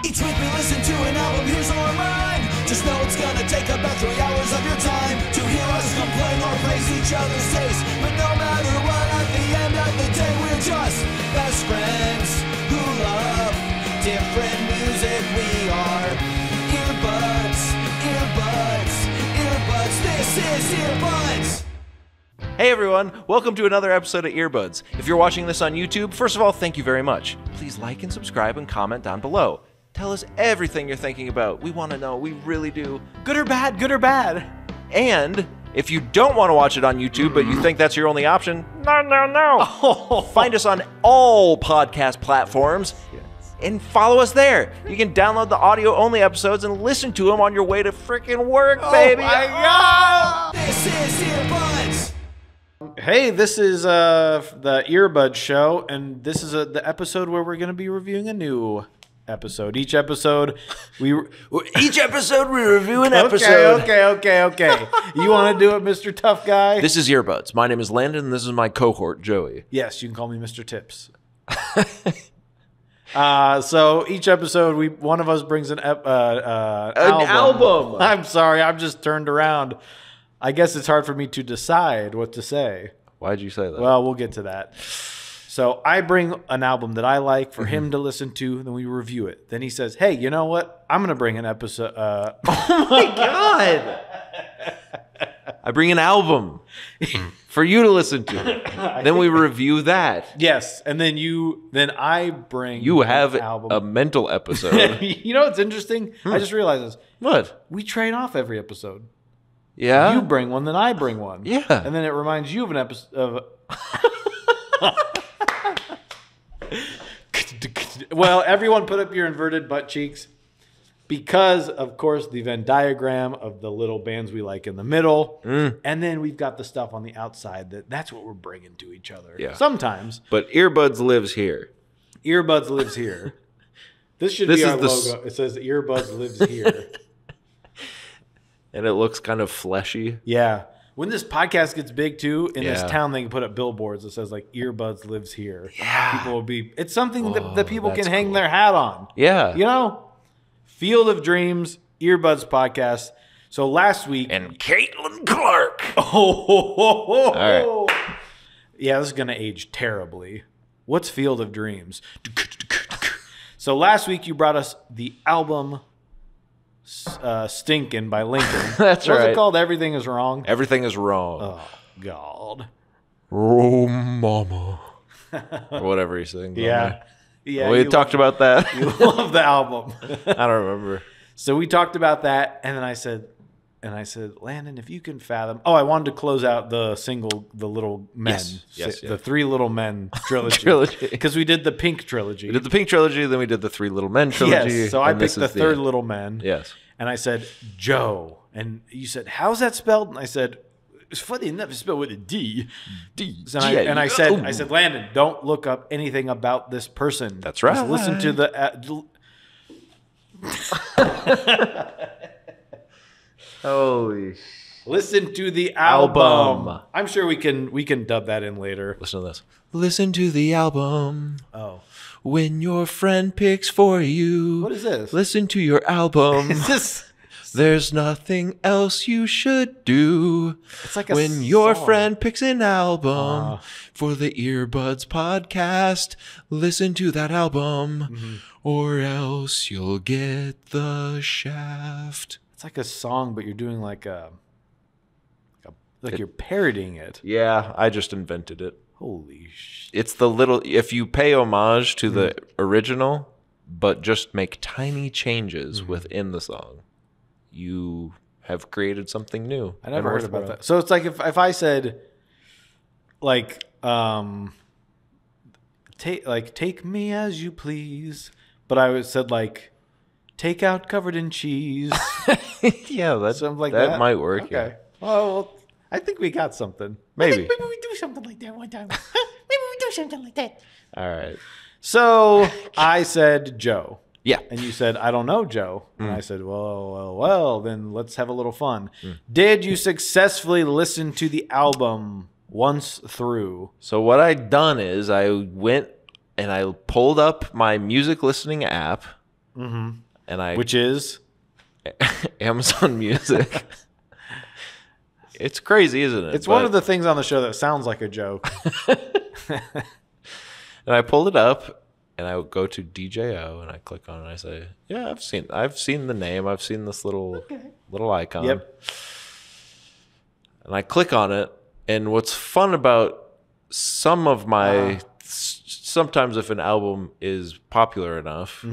Each week we listen to an album, here's a remind. Just know it's gonna take about 3 hours of your time to hear us complain or praise each other's taste. But no matter what, at the end of the day, we're just best friends who love different music. We are earbuds, earbuds, earbuds. This is Earbuds. Hey everyone, welcome to another episode of Earbuds. If you're watching this on YouTube, first of all, thank you very much. Please like and subscribe and comment down below. Tell us everything you're thinking about. We want to know, we really do. Good or bad, good or bad. And if you don't want to watch it on YouTube, but you think that's your only option, no. Find us on all podcast platforms and follow us there. You can download the audio-only episodes and listen to them on your way to freaking work, baby. Oh my God! This is Earbuds. Hey, this is the Earbud Show, and this is the episode where we're going to be reviewing a new episode. Each episode we review an episode. Okay. You want to do it, Mr. Tough Guy? This is Earbuds. My name is Landon, and this is my cohort, Joey. Yes, you can call me Mr. Tips. So each episode, one of us brings an album. I'm sorry, I'm just turned around. I guess it's hard for me to decide what to say. Why'd you say that? Well, we'll get to that. So I bring an album that I like for him to listen to, then we review it. Then he says, hey, you know what? I'm going to bring an episode. Oh my God. I bring an album for you to listen to. Then we review that. Yes. And then I bring You have an album. a mental episode. You know what's interesting? I just realized this. What? We trade off every episode. Yeah? You bring one, then I bring one. Yeah. And then it reminds you of an episode of... Well, everyone put up your inverted butt cheeks because, of course, the Venn diagram of the little bands we like in the middle. And then we've got the stuff on the outside. That's what we're bringing to each other. Yeah. Sometimes. But Earbuds lives here. Earbuds lives here. This should be our logo. It says Earbuds lives here. And it looks kind of fleshy. Yeah. When this podcast gets big, too, in this Yeah. town, they can put up billboards that says, like, Earbuds lives here. Yeah. People will be... It's something that people can that's hang cool. their hat on. Yeah. You know? Field of Dreams, Earbuds podcast. So last week... And Caitlin Clark. All right. Yeah, this is going to age terribly. What's Field of Dreams? So last week, you brought us the album... Stinkin' by Lincoln. That's right. What's it called? Everything is Wrong? Everything is wrong. Oh, God. Oh, mama. Or whatever he's saying. Yeah. Yeah. We talked about that. You love the album. I don't remember. So we talked about that, and then I said, Landon, if you can fathom... Oh, I wanted to close out the single, The Little Men. Yes. The Three Little Men trilogy. Because we did the Pink trilogy. We did the Pink trilogy, then we did the Three Little Men trilogy. Yes, so I picked the third Little Men. Yes. And I said, Joe. And you said, how's that spelled? And I said, it's funny enough, it's spelled with a D. And I said, Landon, don't look up anything about this person. That's right. Just listen to the... Holy Listen to the album. I'm sure we can dub that in later. Listen to this. Listen to the album. Oh. When your friend picks for you. What is this? Listen to your album. Is this... There's nothing else you should do. It's like a when your song. friend picks an album for the Earbuds podcast, listen to that album, or else you'll get the shaft. It's like a song, but you're doing like you're parodying it. Yeah, I just invented it. Holy shit. It's the little, if you pay homage to the original, but just make tiny changes within the song, you have created something new. I never heard about that. So it's like if I said, like, take me as you please, but I said like, take out covered in cheese. Yeah, Something like that. That might work. Okay. Yeah. Well, I think we got something. Maybe. Maybe we do something like that one time. Maybe we do something like that. All right. So I said Joe. Yeah. And you said, I don't know, Joe. And I said, well, then let's have a little fun. Did you successfully listen to the album once through? So what I done is I went and I pulled up my music listening app and I Which is Amazon Music. It's crazy, isn't it? it's one of the things on the show that sounds like a joke. And I pulled it up, and I would go to DJO, and I click on it, and I say, "Yeah, I've seen the name. I've seen this little icon." Yep. And I click on it, and what's fun about some of my sometimes if an album is popular enough,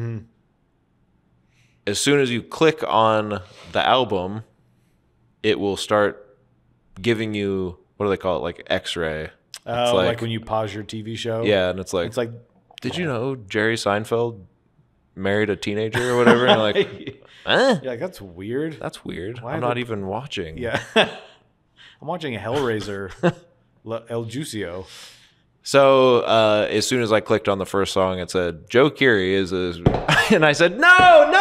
as soon as you click on the album, it will start giving you, what do they call it, like X-ray. Oh, like when you pause your TV show. Yeah, and it's like, did you know Jerry Seinfeld married a teenager or whatever? And you're like, You're like, that's weird. That's weird. Why I'm not even watching. Yeah. I'm watching Hellraiser, El Juicio. So as soon as I clicked on the first song, it said, Joe Keery is a... And I said, no!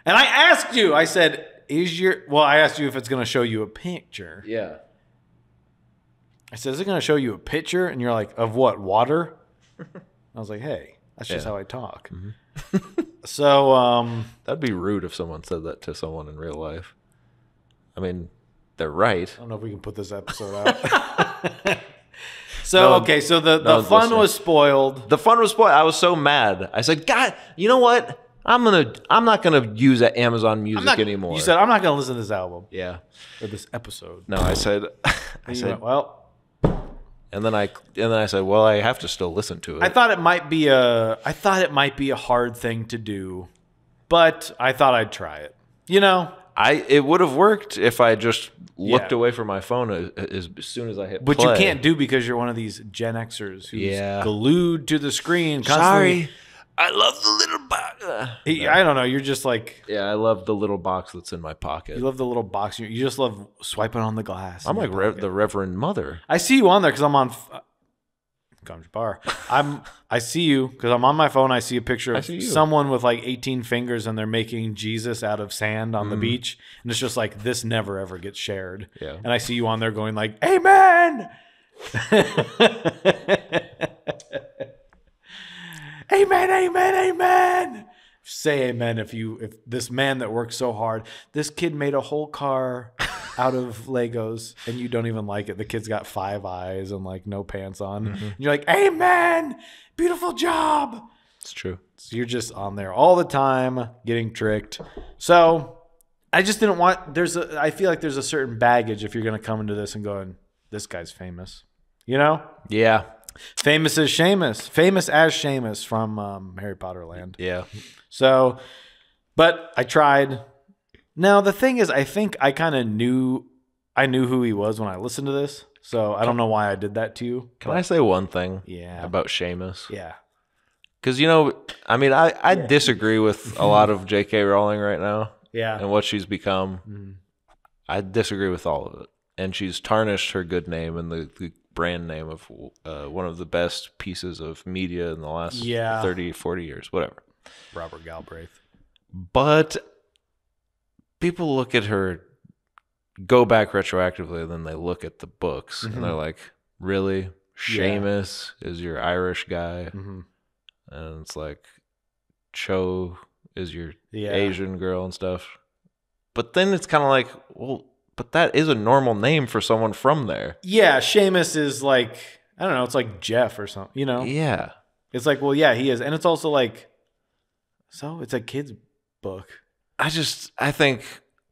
And I asked you, I said, I asked you if it's going to show you a picture. Yeah. I said, is it going to show you a picture? And you're like, of what, water? I was like, hey, that's just how I talk. So... That'd be rude if someone said that to someone in real life. I mean, they're right. I don't know if we can put this episode out. So the fun was spoiled. The fun was spoiled. I was so mad. I said, God, you know what? I'm not gonna use that Amazon Music anymore. You said, I'm not gonna listen to this album. Yeah. Or this episode. No, I said Went, well. And then I said, well, I have to still listen to it. I thought it might be a hard thing to do, but I thought I'd try it. You know? It would have worked if I just looked away from my phone as soon as I hit play. But you can't do because you're one of these Gen Xers who's glued to the screen constantly. Sorry. I love the little box. I don't know. You're just like... Yeah, I love the little box that's in my pocket. You love the little box. You just love swiping on the glass. I'm like the Reverend Mother. I see you on there because I'm on... Bar. I see you because I'm on my phone. I see a picture of someone with like 18 fingers and they're making Jesus out of sand on the beach. And it's just like, this never ever gets shared. Yeah. And I see you on there going like, amen. Amen, amen, amen. Say amen if this man that works so hard, this kid made a whole car out of Legos and you don't even like it. The kid's got 5 eyes and like no pants on. And you're like, amen, beautiful job. It's true. So you're just on there all the time getting tricked. So I just didn't want, I feel like there's a certain baggage if you're going to come into this and going, this guy's famous, you know? Yeah. Famous as Seamus from Harry Potter Land. Yeah. So, but I tried. Now the thing is, I think I kind of knew who he was when I listened to this. So I don't know why I did that to you. Can I say one thing? Yeah. About Seamus? Yeah. Because I mean, I disagree with a lot of J.K. Rowling right now. Yeah. And what she's become. I disagree with all of it, and she's tarnished her good name and the brand name of one of the best pieces of media in the last 30, 40 years, whatever. Robert Galbraith. But people look at her, go back retroactively, and then they look at the books, and they're like, really? Seamus is your Irish guy? And it's like, Cho is your Asian girl and stuff. But then it's kind of like, well, but that is a normal name for someone from there. Yeah, Seamus is like, I don't know, it's like Jeff or something, you know? Yeah. It's like, well, yeah, he is. And it's also like, so it's a kid's book. I think,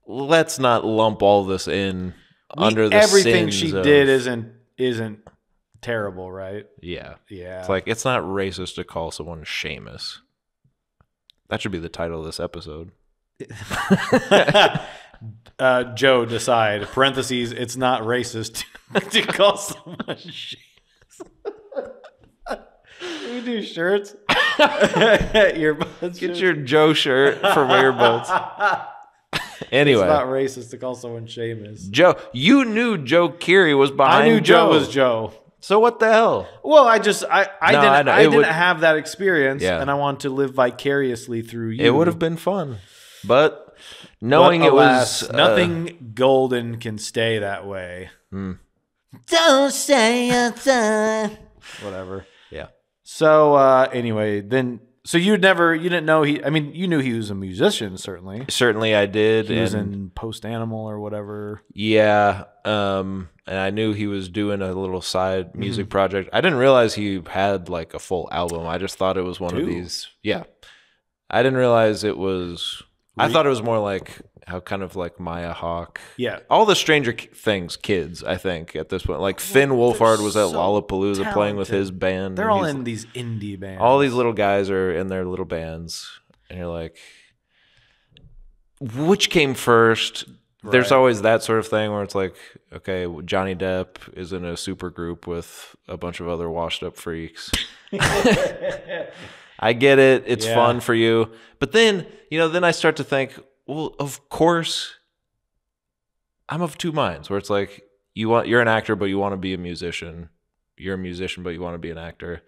let's not lump all this in under the everything sins she of, did isn't terrible, right? Yeah. Yeah. It's like, it's not racist to call someone Seamus. That should be the title of this episode. Joe, decide, parentheses, it's not racist to call someone Seamus. We do shirts. Earbuds. Get your Joe shirt from Earbuds. Anyway. It's not racist to call someone Seamus. Joe, you knew Joe Keery was behind I knew Joe. Joe was Joe. So what the hell? Well, I didn't have that experience, and I want to live vicariously through you. It would have been fun. But knowing it was... nothing golden can stay that way. Don't say a time. Whatever. Yeah. So anyway, then So you didn't know I mean, you knew he was a musician, certainly. Certainly I did. He was in Post Animal or whatever. Yeah. And I knew he was doing a little side music project. I didn't realize he had like a full album. I just thought it was one of these. Yeah. I didn't realize it was, I thought it was more like how kind of like Maya Hawke. Yeah. All the Stranger Things kids, I think, at this point. Like Finn Wolfhard was at Lollapalooza playing with his band. They're all in these indie bands. All these little guys are in their little bands. And you're like, which came first? Right. There's always that sort of thing where it's like, okay, Johnny Depp is in a super group with a bunch of other washed up freaks. I get it. It's fun for you. But then, then I start to think, well, of course, I'm of two minds where it's like, you're an actor, but you want to be a musician. You're a musician, but you want to be an actor.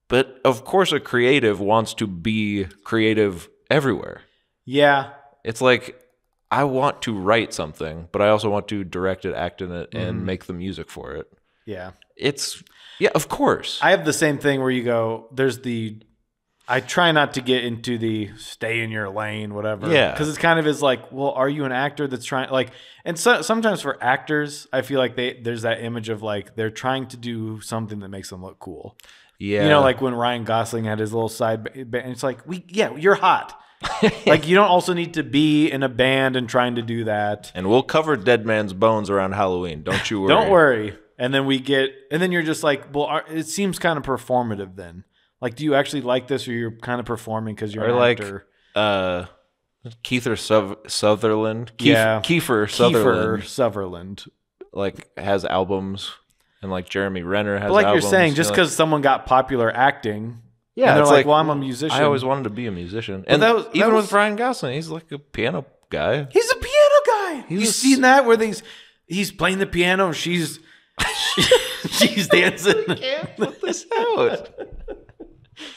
But of course, a creative wants to be creative everywhere. Yeah. It's like, I want to write something, but I also want to direct it, act in it, and make the music for it. Yeah. Of course. I have the same thing where you go, I try not to get into the stay in your lane, whatever. Yeah. Because it's kind of is like, well, are you an actor that's trying, like, and sometimes for actors, I feel like there's that image of like, they're trying to do something that makes them look cool. Yeah. Like when Ryan Gosling had his little side band, it's like, you're hot. Like, you don't also need to be in a band and trying to do that. And we'll cover Dead Man's Bones around Halloween. Don't you worry. Don't worry. And then then you're just like, well, it seems kind of performative then. Like, do you actually like this, or you're kind of performing because you're an actor? Kiefer Sutherland. Kiefer Sutherland. Like, has albums, and like Jeremy Renner has albums. Like you're saying, just because someone got popular acting, and they're like, well, I'm a musician. I always wanted to be a musician. And even with Ryan Gosling, he's like a piano guy. He's a piano guy. You've seen that where he's playing the piano and she's dancing. I can't put this out.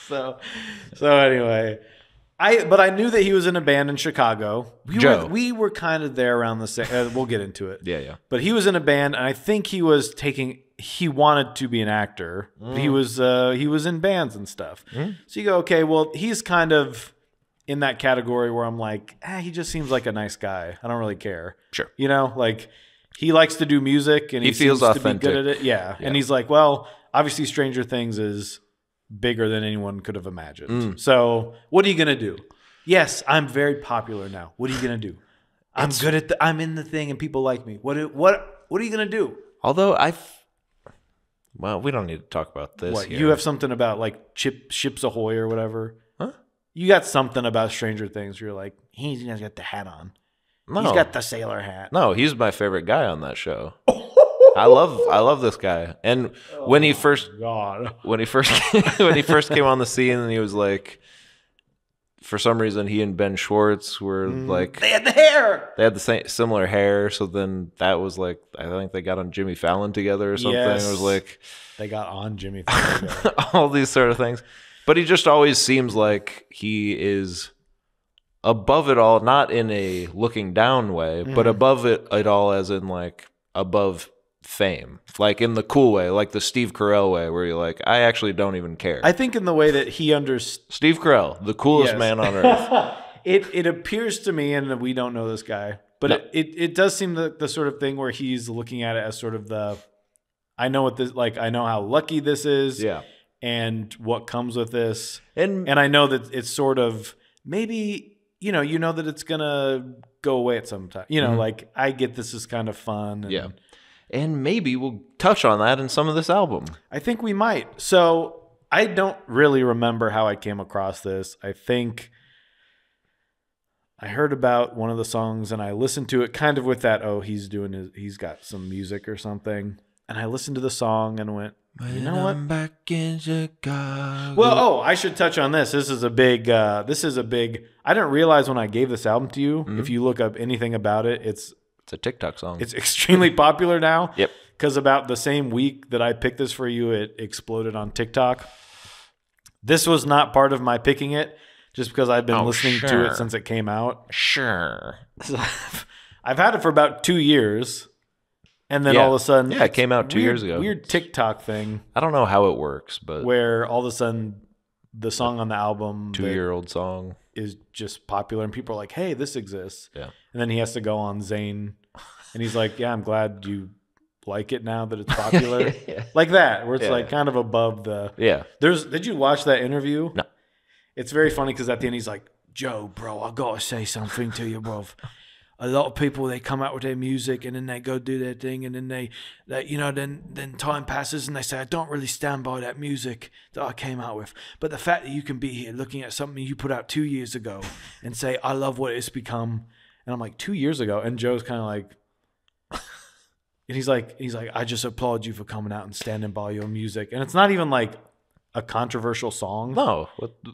So anyway, but I knew that he was in a band in Chicago. We were kind of there around the same. We'll get into it. Yeah. But he was in a band, and I think he wanted to be an actor. He was in bands and stuff. So you go, okay, well, he's kind of in that category where I'm like, he just seems like a nice guy. I don't really care. Sure. Like he likes to do music, and he feels authentic. To be good at it. Yeah. And he's like, well, obviously Stranger Things is bigger than anyone could have imagined. So what are you going to do? Yes, I'm very popular now. What are you going to do? I'm in the thing and people like me. What are you going to do? Although well, we don't need to talk about this. What, you have something about like Ships Ahoy or whatever? Huh? You got something about Stranger Things where you're like, he's got the hat on. No. He's got the sailor hat. No, he's my favorite guy on that show. I love this guy. And when he first came on the scene, and he was like, for some reason, he and Ben Schwartz were like, they had the hair. They had the similar hair. So then that was like, I think they got on Jimmy Fallon together or something. Yes. It was like they got on Jimmy Fallon together. All these sort of things. But he just always seems like he is above it all, not in a looking down way, but above it all as in like above fame, like in the cool way, like the Steve Carell way, where you're like, I actually don't even care. I think in the way that he understands Steve Carell, the coolest man on earth. It appears to me, and we don't know this guy, but it does seem the sort of thing where he's looking at it as sort of I know how lucky this is, and what comes with this, and I know that it's sort of maybe you know that it's gonna go away at some time. Like I get this is kind of fun. And, and maybe we'll touch on that in some of this album. I think we might. So I don't really remember how I came across this. I think I heard about one of the songs and I listened to it kind of with that, he's got some music or something. And I listened to the song and went, you know what? I'm back in Chicago. Well, I should touch on this. This is a big, I didn't realize when I gave this album to you, if you look up anything about it, it's a TikTok song. It's extremely popular now. Yep. Because about the same week that I picked this for you, it exploded on TikTok. This was not part of my picking it, just because I've been listening to it since it came out. Sure. So I've had it for about 2 years. And then all of a sudden... Yeah, it came out 2 years ago. Weird TikTok thing. I don't know how it works, but... Where all of a sudden the song on the album, 2-year-old song, is just popular, and people are like, "Hey, this exists." Yeah. And then he has to go on Zayn, and he's like, "Yeah, I'm glad you like it now that it's popular." Yeah. Like that, where it's Yeah. like kind of above the. Yeah. Did you watch that interview? No. It's very funny because at the end he's like, "Joe, bro, I gotta say something to you, bro. A lot of people, they come out with their music and then they go do their thing, and then they then time passes and they say, I don't really stand by that music that I came out with. But the fact that you can be here looking at something you put out 2 years ago and say, I love what it's become." And I'm like, 2 years ago? And Joe's kind of like, and he's like, I just applaud you for coming out and standing by your music. And it's not even like a controversial song. No.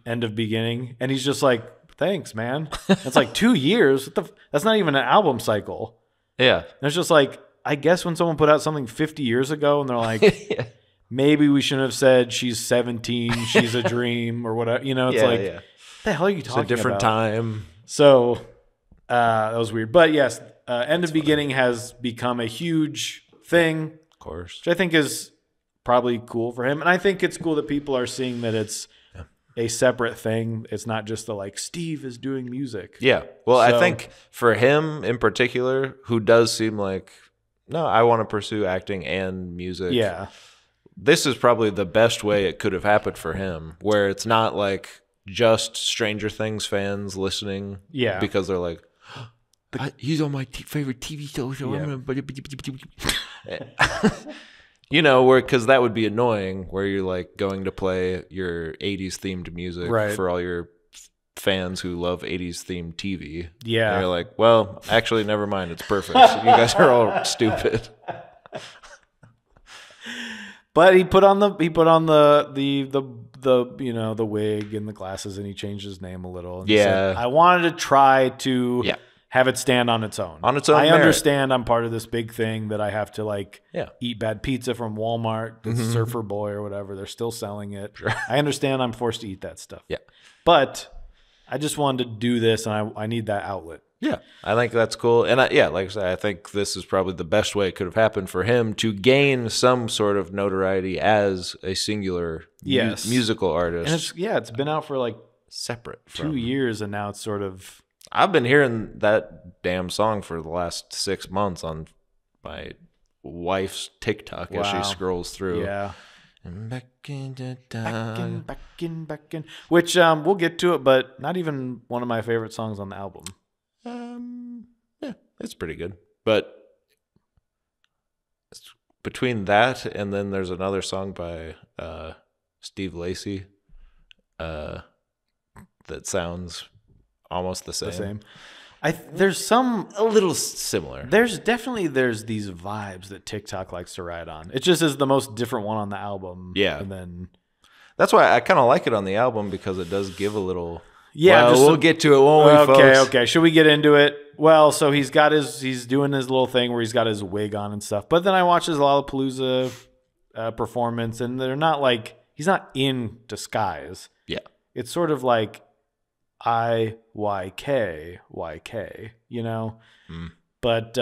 End of beginning. And he's just like, thanks, man. It's like 2 years. That's not even an album cycle. Yeah. And it's just like, I guess when someone put out something 50 years ago and they're like, Yeah. maybe we shouldn't have said she's 17, she's a dream or whatever. You know, it's like, what the hell are you talking about? It's a different time. So that was weird. But yes, End of Beginning has become a huge thing, Of course. which I think is probably cool for him. And I think it's cool that people are seeing that it's a separate thing. It's not just like Steve is doing music. Yeah. Well, So- I think for him in particular, who does seem like, no, I want to pursue acting and music. Yeah. This is probably the best way it could have happened for him, where it's not like just Stranger Things fans listening. Yeah. Because they're like, he's on my favorite TV show. You know, where because that would be annoying, where you're like going to play your 80s themed music Right. for all your fans who love 80s themed TV. Yeah. And you're like, well, actually, never mind. It's perfect. You guys are all stupid. But he put on the you know, the wig and the glasses, and he changed his name a little. And he said, I wanted to try to have it stand on its own. On its own I merit. understand I'm part of this big thing that I have to like Yeah. eat bad pizza from Walmart, the Surfer Boy or whatever. They're still selling it. I understand I'm forced to eat that stuff. Yeah. But I just wanted to do this, and I need that outlet. Yeah, I think that's cool. And like I said, I think this is probably the best way it could have happened for him to gain some sort of notoriety as a singular musical artist. And it's been out for like separate 2 years, and now it's sort of. I've been hearing that damn song for the last 6 months on my wife's TikTok as she scrolls through. Yeah. And back in the time. Back in. Which we'll get to it, but not even one of my favorite songs on the album. Yeah, it's pretty good. But between that and then there's another song by Steve Lacy that sounds almost the same. There's some A little similar. there's these vibes that TikTok likes to ride on. It just is the most different one on the album. Yeah. And then That's why I kind of like it on the album, because it does give a little. Yeah, well, we'll get to it, won't we, folks? Okay. Should we get into it? Well, so he's doing his little thing where he's got his wig on and stuff. But then I watched his Lollapalooza performance, and they're not like, he's not in disguise. Yeah. It's sort of like YK, you know? But,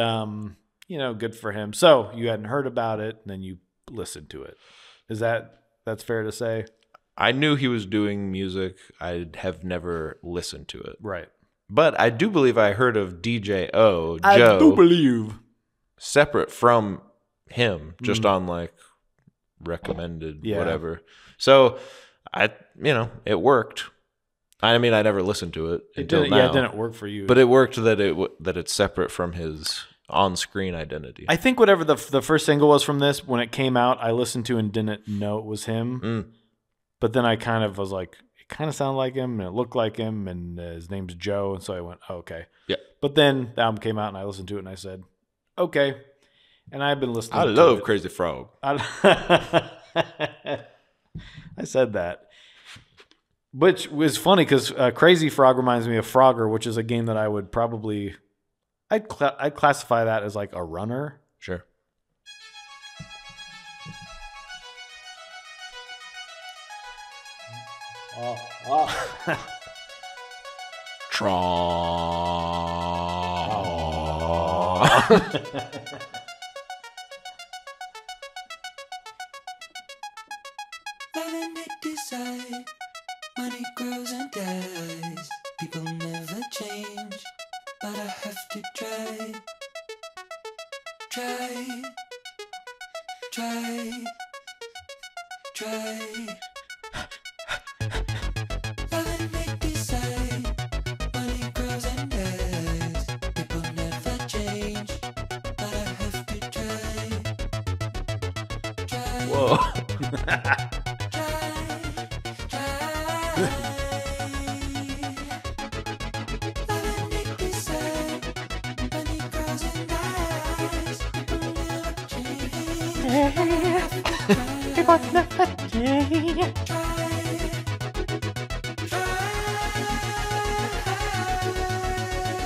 you know, good for him. So you hadn't heard about it, and then you listened to it. That's fair to say? I knew he was doing music. I have never listened to it. Right. But I do believe I heard of DJO, I Joe, do believe. separate from him, just on like recommended whatever. So it worked. I mean, I never listened to it until now. Yeah, it didn't work for you. But it worked that it's separate from his on-screen identity. I think whatever the first single was from this, when it came out, I listened to and didn't know it was him. But then I kind of was like, it kind of sounded like him, and it looked like him, and his name's Joe, and so I went, oh, okay. Yeah. But then the album came out, and I listened to it, and I said, okay. And I've been listening. I to love it. Crazy Frog. I said that. Which was funny because Crazy Frog reminds me of Frogger, which is a game that I would probably... I'd classify that as like a runner. Sure. Letting it decide dies. People never change, but I have to try. Try. Love and make decide. Money grows and dies. People never change, but I have to try. Whoa.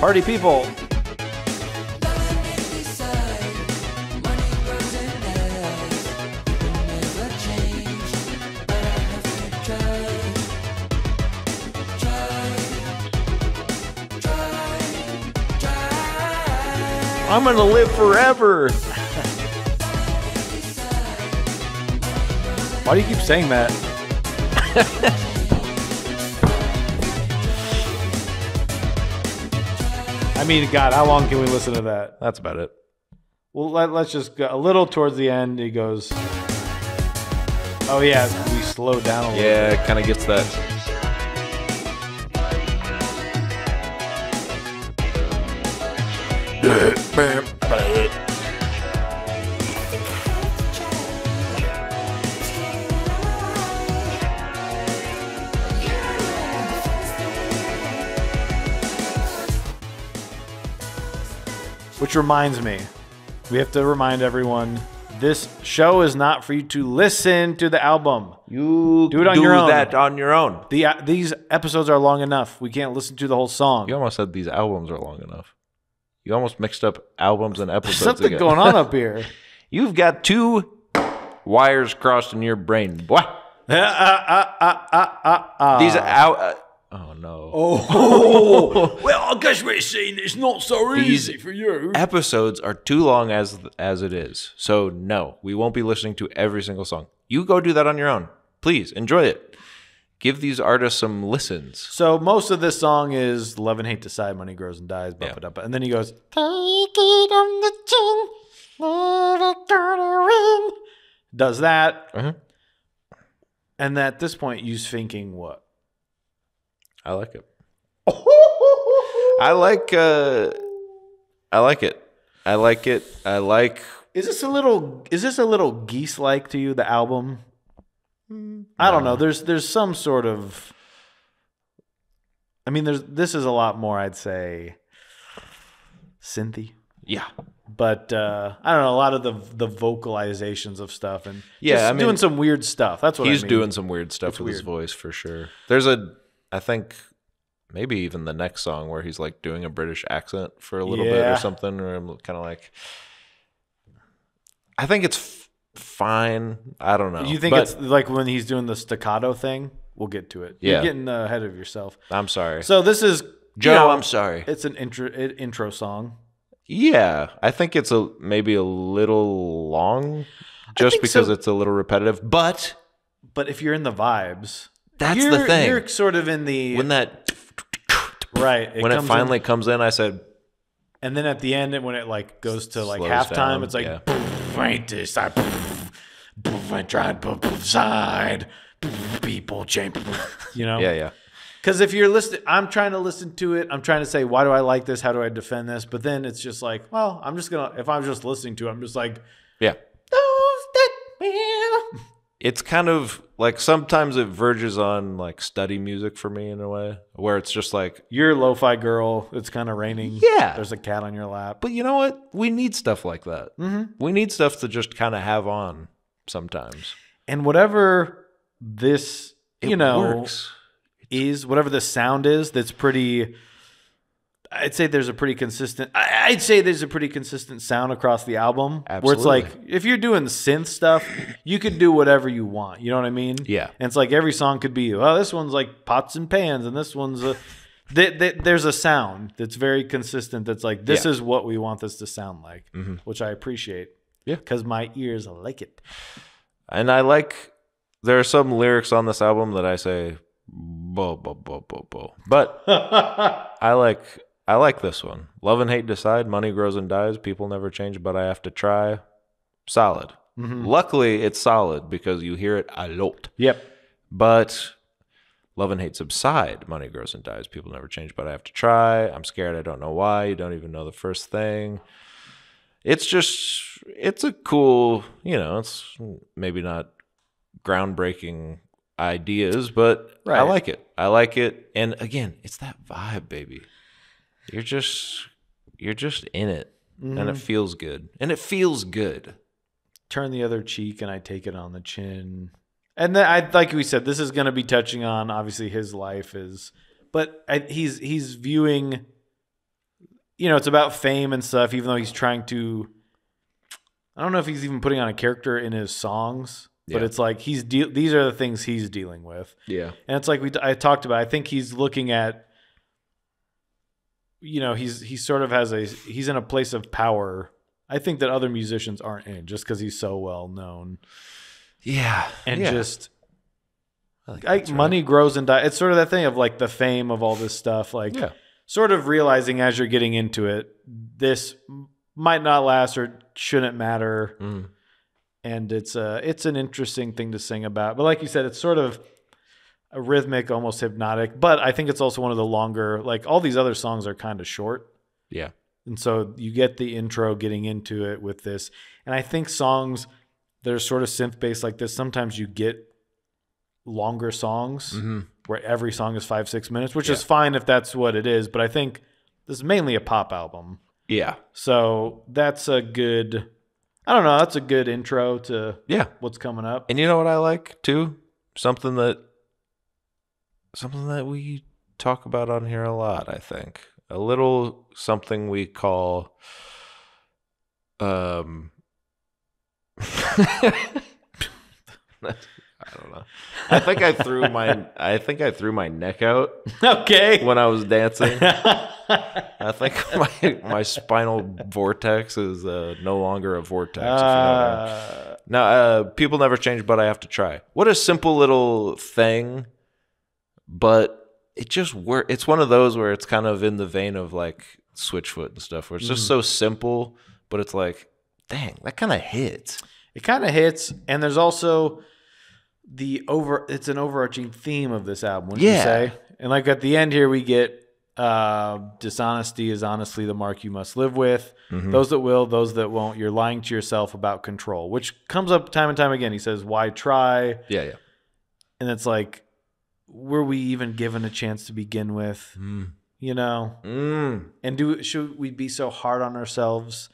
Party people. I'm gonna live forever. Why do you keep saying that? I mean, God, how long can we listen to that? That's about it. Well, let's just go a little towards the end. He goes, oh yeah, we slow down a little. Yeah, it kind of gets that. Which reminds me, we have to remind everyone, this show is not for you to listen to the album. You do it on your own. That on your own. These episodes are long enough. We can't listen to the whole song. You almost said these albums are long enough. You almost mixed up albums and episodes. Something again. going on up here. You've got two wires crossed in your brain. Boy. These oh no. Oh. Well, I guess we're seeing it's not so easy for you. Episodes are too long as it is. So no, we won't be listening to every single song. You go do that on your own. Please enjoy it. Give these artists some listens. So most of this song is love and hate decide, money grows and dies, bump it up. And then he goes, take it on the chin, never gonna win. Does that. Uh-huh. And at this point, you're thinking what? I like it. I like it. Is this a little Geese-like to you, the album? I don't know. There's some sort of. I mean, this is a lot more, I'd say, synthy. Yeah. But I don't know, a lot of the vocalizations of stuff and doing some weird stuff. That's what he's I mean. doing some weird stuff with his voice for sure. There's I think maybe even the next song where he's like doing a British accent for a little bit or something, or I'm kind of like, I think it's fine. I don't know. You think it's like when he's doing the staccato thing? We'll get to it. Yeah. You're getting ahead of yourself. I'm sorry. So this is Joe. I'm sorry. It's an intro song. Yeah, I think it's maybe a little long, just because it's a little repetitive. But if you're in the vibes, that's the thing. You're sort of in the when that right when it finally comes in. I said, and then at the end when it like goes to like slows halftime, down, it's like Ain't this I tried side people change. You know? Yeah. Because if you're listening, I'm trying to listen to it. I'm trying to say, why do I like this? How do I defend this? But then it's just like, well, I'm just going to, if I'm just listening to it, I'm just like, yeah. It's kind of like sometimes it verges on like study music for me in a way where it's just like. You're a lo-fi girl. It's kind of raining. Yeah. There's a cat on your lap. But you know what? We need stuff like that. Mm-hmm. We need stuff to just kind of have on sometimes. And whatever this, works. Is whatever the sound is that's pretty, I'd say there's a pretty consistent sound across the album. Absolutely. Where it's like, if you're doing synth stuff, you could do whatever you want. You know what I mean? Yeah. And it's like every song could be, well, this one's like pots and pans, and this one's there's a sound that's very consistent. That's like, this is what we want this to sound like, which I appreciate. Yeah. Because my ears like it. And there are some lyrics on this album that I say, But I like this one. Love and hate decide. Money grows and dies. People never change, but I have to try. Solid. Luckily, it's solid because you hear it a lot. Yep. But love and hate subside. Money grows and dies. People never change, but I have to try. I'm scared. I don't know why. You don't even know the first thing. It's a cool, it's maybe not groundbreaking ideas, but right. I like it. And again, it's that vibe, baby. You're just in it, and it feels good. Turn the other cheek, and I take it on the chin. And then like we said, this is going to be touching on obviously his life but he's viewing, it's about fame and stuff. Even though he's trying to, I don't know if he's even putting on a character in his songs, but it's like these are the things he's dealing with. Yeah, and it's like I talked about. I think he's looking at, he sort of he's in a place of power. I think that other musicians aren't in just because he's so well known. Yeah. And money grows and dies. It's sort of that thing of like the fame of all this stuff. Like sort of realizing as you're getting into it, this might not last or shouldn't matter. And it's an interesting thing to sing about. But like you said, it's sort of a rhythmic, almost hypnotic. But I think it's also one of the longer, like all these other songs are kind of short. Yeah. And so you get the intro getting into it with this. And I think songs that are sort of synth-based like this, sometimes you get longer songs where every song is 5-6 minutes, which is fine if that's what it is. But I think this is mainly a pop album. Yeah. So that's a good intro to what's coming up. And you know what I like too? Something that we talk about on here a lot, I think. A little something we call I don't know. I think I threw my neck out. Okay. When I was dancing. I think my spinal vortex is no longer a vortex. If you know what I mean. Now, people never change, but I have to try. What a simple little thing, but it just works. It's one of those where it's kind of in the vein of like Switchfoot and stuff, where it's just so simple, but it's like, dang, that kind of hits. It kind of hits, and there's also it's an overarching theme of this album, wouldn't you say? And like at the end here, we get dishonesty is honestly the mark you must live with. Those that will, those that won't. You're lying to yourself about control, which comes up time and time again. He says, why try? Yeah. And it's like, were we even given a chance to begin with? And should we be so hard on ourselves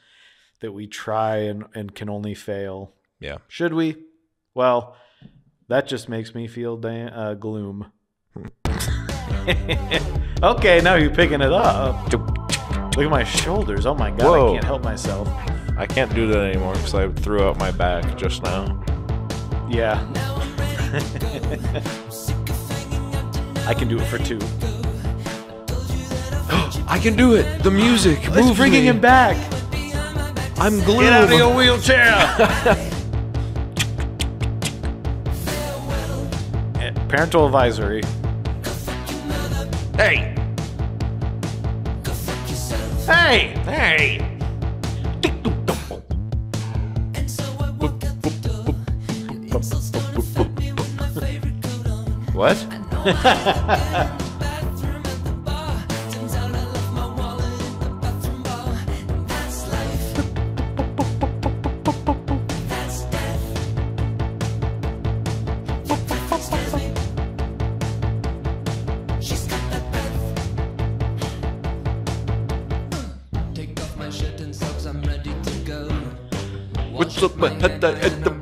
that we try and can only fail? Yeah. Should we? Well, that just makes me feel gloom. Okay, now you're picking it up. Look at my shoulders. Oh my God, whoa. I can't help myself. I can't do that anymore because I threw out my back just now. Yeah. I can do it for 2. I can do it. The music. It's bringing him back. I'm Gloom. Get out of your wheelchair. Parental advisory. Hey. Hey. Hey. What?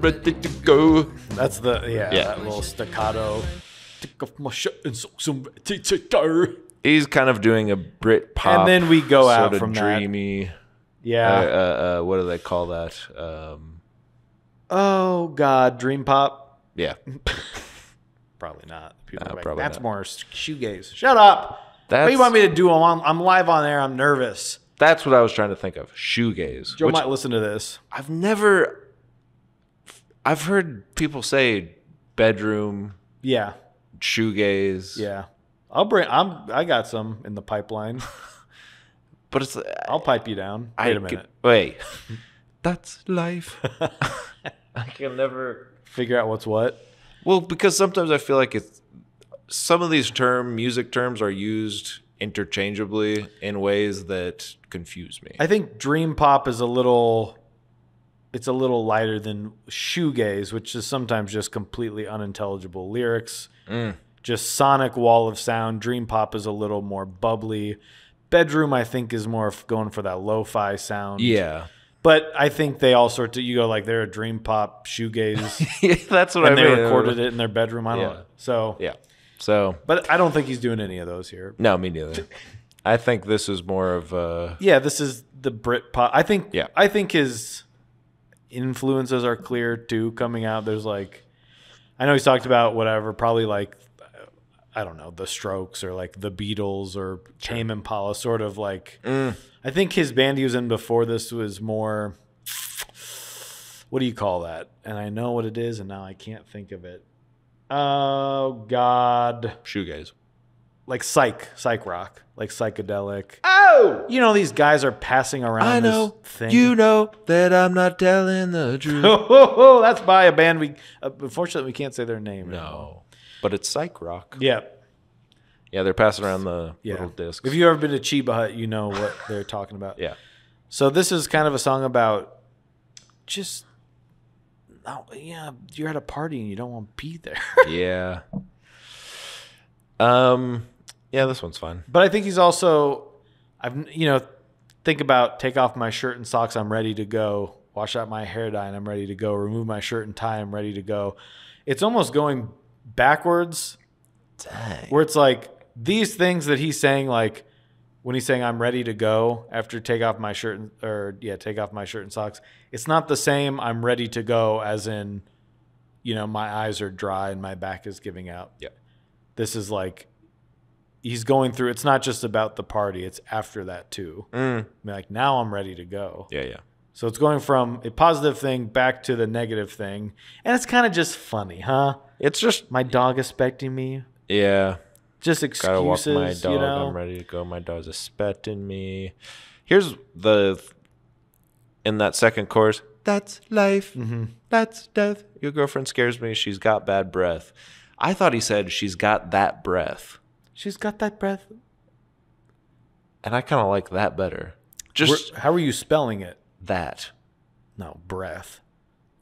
Ready to go. That's that little staccato. Take off my shirt and socks, I'm ready to go. He's kind of doing a Brit pop, and then we go out from dreamy. That. Yeah. What do they call that? Oh God, dream pop. Yeah. Probably not. People no, like, probably that's not. more shoegaze. Shut up. What do you want me to do? I'm live on air. I'm nervous. That's what I was trying to think of. Shoegaze. Joe might listen to this. I've heard people say bedroom. Yeah. shoegaze. Yeah. I got some in the pipeline. But it's I'll pipe you down. Wait a minute. Wait. That's life. I can never Figure out what's what. Well, because sometimes I feel like some of these music terms are used interchangeably in ways that confuse me. I think dream pop is a little lighter than shoegaze, which is sometimes just completely unintelligible lyrics. Just sonic wall of sound. Dream pop is a little more bubbly. Bedroom, I think, is more going for that lo-fi sound. Yeah. But I think they all you go like they're a dream pop shoegaze. Yeah, that's what I mean. mean. And they recorded it in their bedroom. I don't know. So, yeah. So, but I don't think he's doing any of those here. No, me neither. I think this is more of a... Yeah, this is the Brit pop. I think his influences are clear too coming out. There's like, I know he's talked about whatever, probably like, I don't know, the Strokes or like the Beatles or Tame Impala, sort of like. I think his band he was in before this was more, what do you call that? And I know what it is, and now I can't think of it. Oh, God. Shoegaze. Like psych rock, like psychedelic. Oh! You know, these guys are passing around this thing. You know that I'm not telling the truth. Oh, that's by a band we, unfortunately, we can't say their name. No. But it's psych rock. Yeah. Yeah, they're passing around the little discs. If you've ever been to Chiba Hut, you know what they're talking about. Yeah. So this is kind of a song about just, you're at a party and you don't want to be there. Yeah. Yeah, this one's fine. But I think he's also, think about take off my shirt and socks, I'm ready to go. Wash out my hair dye and I'm ready to go. Remove my shirt and tie, I'm ready to go. It's almost going backwards. Dang. Where it's like these things that he's saying, like when he's saying I'm ready to go after take off my shirt and socks, it's not the same I'm ready to go as in, my eyes are dry and my back is giving out. Yeah. This is like he's going through, it's not just about the party, it's after that too. Like now I'm ready to go. Yeah, yeah. So it's going from a positive thing back to the negative thing. And it's kind of just funny, huh? It's just my dog expecting me. Yeah. Just excuses, Gotta walk my dog. I'm ready to go. My dog's expecting me. Here's in that second chorus. That's life. Mm-hmm. That's death. Your girlfriend scares me. She's got bad breath. I thought he said she's got that breath. She's got that breath. And I kind of like that better. How are you spelling it? That. No, breath.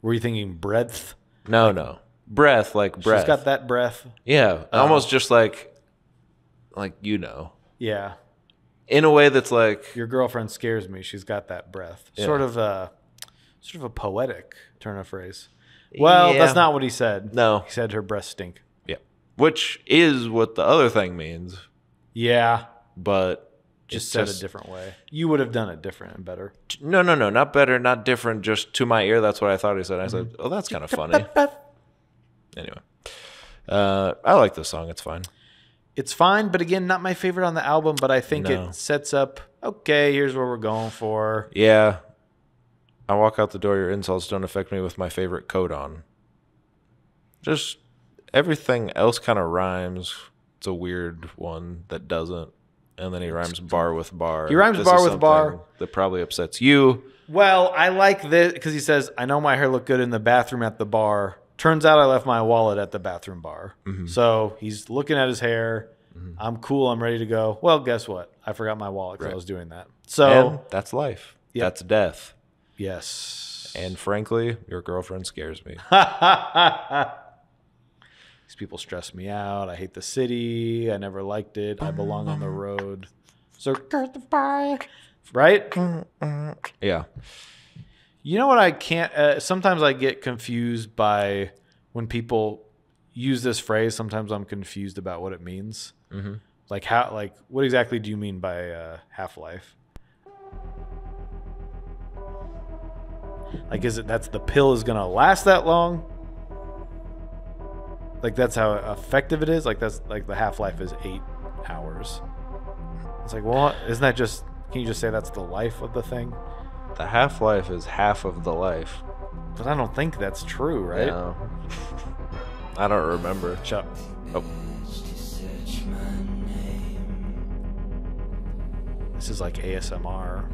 Were you thinking breadth? No. Breath, like breath. She's got that breath. Yeah. Almost just like. Yeah. In a way that's like. Your girlfriend scares me. She's got that breath. Yeah. Sort of a poetic turn of phrase. Well, that's not what he said. No. He said her breasts stink. Yeah. Which is what the other thing means. Yeah. But. Just said it a different way. You would have done it different and better. No. Not better, not different. Just to my ear, that's what I thought he said. I said, oh, that's kind of funny. Anyway. I like this song. It's fine. It's fine, but again, not my favorite on the album, but I think it sets up, okay, here's what we're going for. Yeah. I walk out the door, your insults don't affect me with my favorite coat on. Just everything else kind of rhymes. It's a weird one that doesn't. And then he rhymes bar with bar. He rhymes bar with bar. That probably upsets you. Well, I like this because he says, I know my hair looked good in the bathroom at the bar. Turns out I left my wallet at the bathroom bar. Mm-hmm. So he's looking at his hair. Mm-hmm. I'm cool. I'm ready to go. Well, guess what? I forgot my wallet because I was doing that. So and that's life. Yep. That's death. Yes. And frankly, your girlfriend scares me. These people stress me out. I hate the city. I never liked it. I belong on the road. So goodbye. Right? Yeah. You know what I can't... sometimes I get confused by when people use this phrase. Sometimes I'm confused about what it means. Mm-hmm. Like what exactly do you mean by half-life? Like, is it that's the pill is going to last that long? Like, that's how effective it is? Like, that's like the half-life is 8 hours. It's like, well, isn't that just... Can you just say that's the life of the thing? The half-life is half of the life. But I don't think that's true, right? No. I don't remember. Shut up. Oh. This is like ASMR.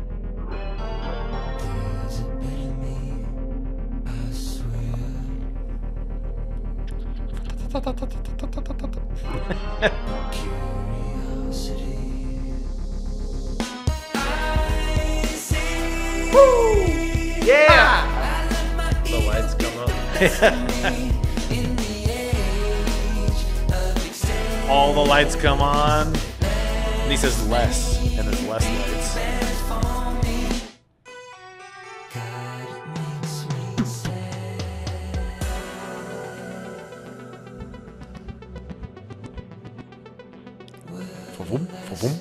Woo! Yeah! The lights come up. All the lights come on. And he says less, and there's less lights. Fa-boom, fa-boom.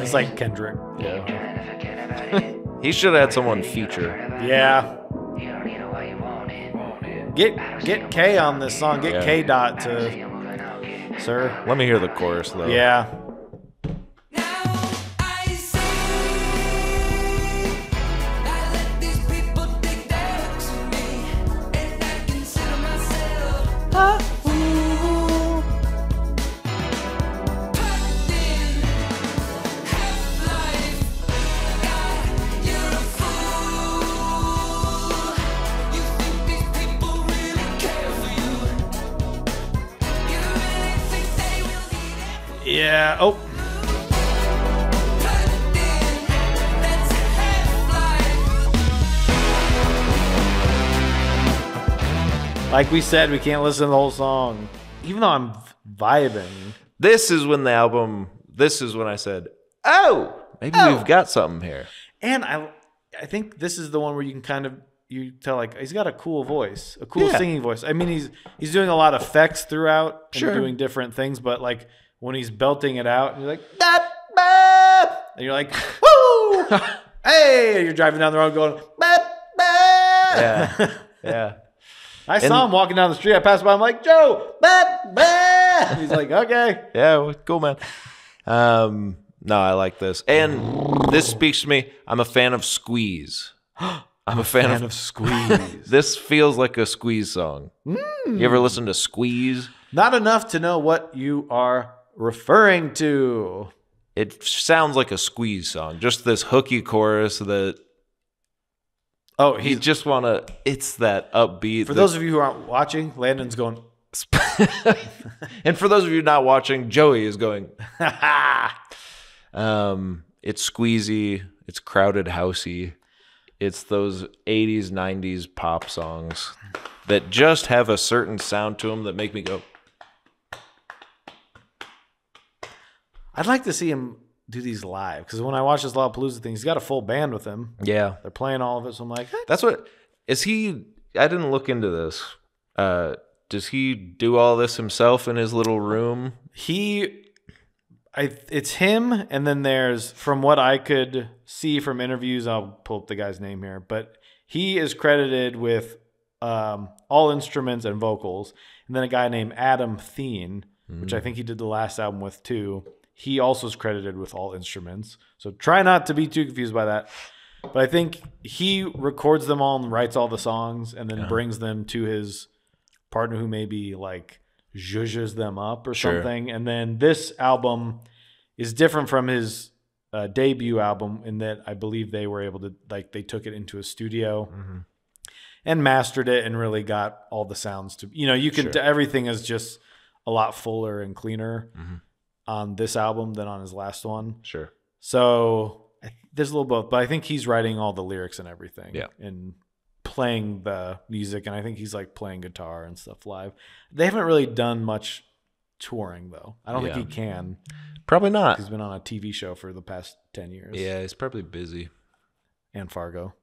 It's like Kendrick. He should have had someone feature. Yeah. Get K on this song. Get K Dot to, sir. Let me hear the chorus though. Yeah. Yeah. Oh. Like we said, we can't listen to the whole song, even though I'm vibing. This is when I said, oh, maybe we've got something here. And I think this is the one where you can kind of, you tell like he's got a cool voice, a cool singing voice. I mean, he's doing a lot of effects throughout and doing different things, but like when he's belting it out, and you're like, bah, bah, and you're like, woo, hey, and you're driving down the road going, bah, bah. Yeah, yeah. I saw him walking down the street. I passed by. I'm like, Joe, bah, bah. And he's like, okay. Yeah, cool, man. No, I like this. And this speaks to me. I'm a fan of Squeeze. I'm a fan of Squeeze. This feels like a Squeeze song. You ever listen to Squeeze? Not enough to know what you are referring to. It sounds like a Squeeze song. Just this hooky chorus that... Oh, you just want to... It's that upbeat... For those of you who aren't watching, Landon's going... And for those of you not watching, Joey is going... It's squeezy. It's crowded housey. It's those 80s, 90s pop songs that just have a certain sound to them that make me go... I'd like to see him do these live, because when I watch this Lollapalooza thing, he's got a full band with him. Yeah. They're playing all of it, so I'm like... That's what... Is he... I didn't look into this. Does he do all this himself in his little room? It's him, and then there's, from what I could see from interviews, I'll pull up the guy's name here, but he is credited with all instruments and vocals, and then a guy named Adam Thien, which I think he did the last album with too. He also is credited with all instruments, so try not to be too confused by that. But I think he records them all and writes all the songs, and then brings them to his partner, who maybe like zhuzhes them up or something. And then this album is different from his debut album in that I believe they were able to, like, they took it into a studio and mastered it and really got all the sounds to, you can, everything is just a lot fuller and cleaner on this album than on his last one. Sure. So there's a little both, but I think he's writing all the lyrics and everything. Yeah. And playing the music, and I think he's like playing guitar and stuff live. They haven't really done much touring though. I don't think he can. Probably not. He's been on a TV show for the past 10 years. Yeah, he's probably busy. And Fargo.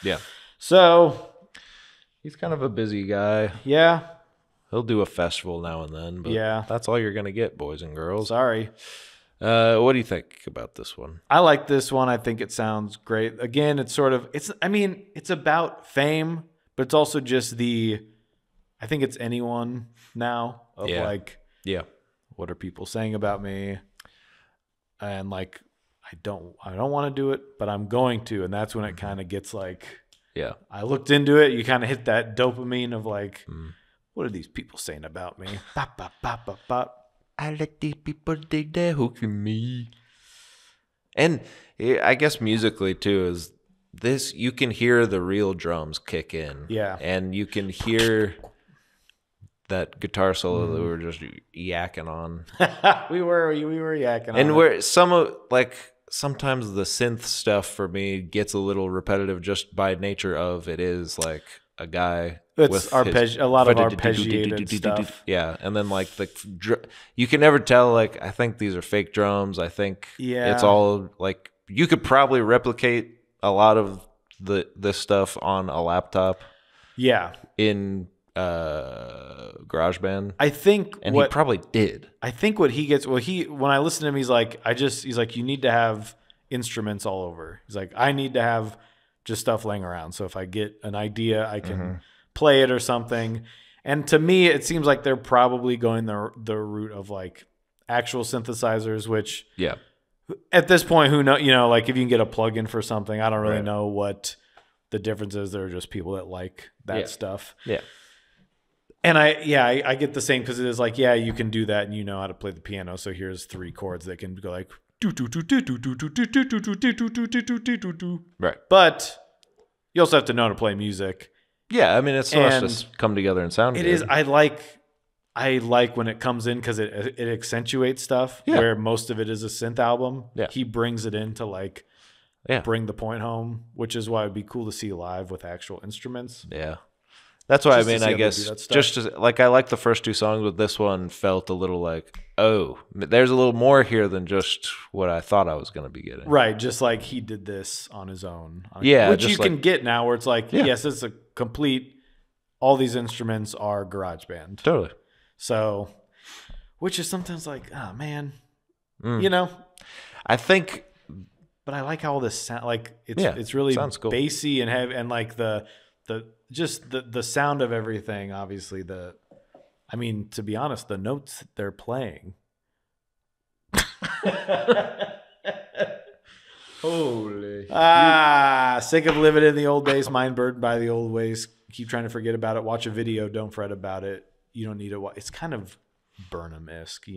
Yeah. So he's kind of a busy guy. Yeah. He'll do a festival now and then, but that's all you're going to get, boys and girls. Sorry. What do you think about this one? I like this one. I think it sounds great. Again, it's about fame, but it's also just the I think it's anyone now of like, what are people saying about me? And like, I don't want to do it, but I'm going to. And that's when it kind of gets like, I looked into it. You kind of hit that dopamine of like, what are these people saying about me? Bop, bop, bop, bop, bop. I let these people dig their hooks in me. And I guess musically too is this, you can hear the real drums kick in. Yeah. And you can hear that guitar solo that we were just yakking on. we were yakking on. And where some of like sometimes the synth stuff for me gets a little repetitive just by nature of it is like a guy with a lot of arpeggiated stuff. Yeah, and then like you can never tell. Like I think these are fake drums. I think it's all like you could probably replicate a lot of this stuff on a laptop. Yeah, in GarageBand. I think, and he probably did. I think what he gets, when I listen to him, he's like, you need to have instruments all over. He's like, I need to have just stuff laying around. So if I get an idea, I can play it or something. And to me, it seems like they're probably going the route of like actual synthesizers, which at this point, who know, like if you can get a plugin for something, I don't really know what the difference is. There are just people that like that stuff. Yeah. And I get the same because it is like, you can do that and you know how to play the piano. So here's 3 chords that can go like right. But you also have to know how to play music. Yeah, I mean it's supposed to come together and sound good. It is. I like when it comes in because it accentuates stuff. Yeah. Where most of it is a synth album. Yeah. He brings it in to like bring the point home, which is why it'd be cool to see live with actual instruments. Yeah. That's why I mean, I guess just like I like the first 2 songs, but this one felt a little like, oh, there's a little more here than just what I thought I was going to be getting. Right, just like he did this on his own. Yeah, which you can get now, where it's like, yes, it's a complete. All these instruments are GarageBand. Totally. So, which is sometimes like, oh man, I think, but I like how all this sound. Like it's really cool. Bassy and heavy, and like the sound of everything. Obviously, I mean, to be honest, the notes they're playing. Holy. Sick of living in the old days, mind burdened by the old ways. Keep trying to forget about it. Watch a video. Don't fret about it. You don't need to watch. It's kind of Burnham-esque,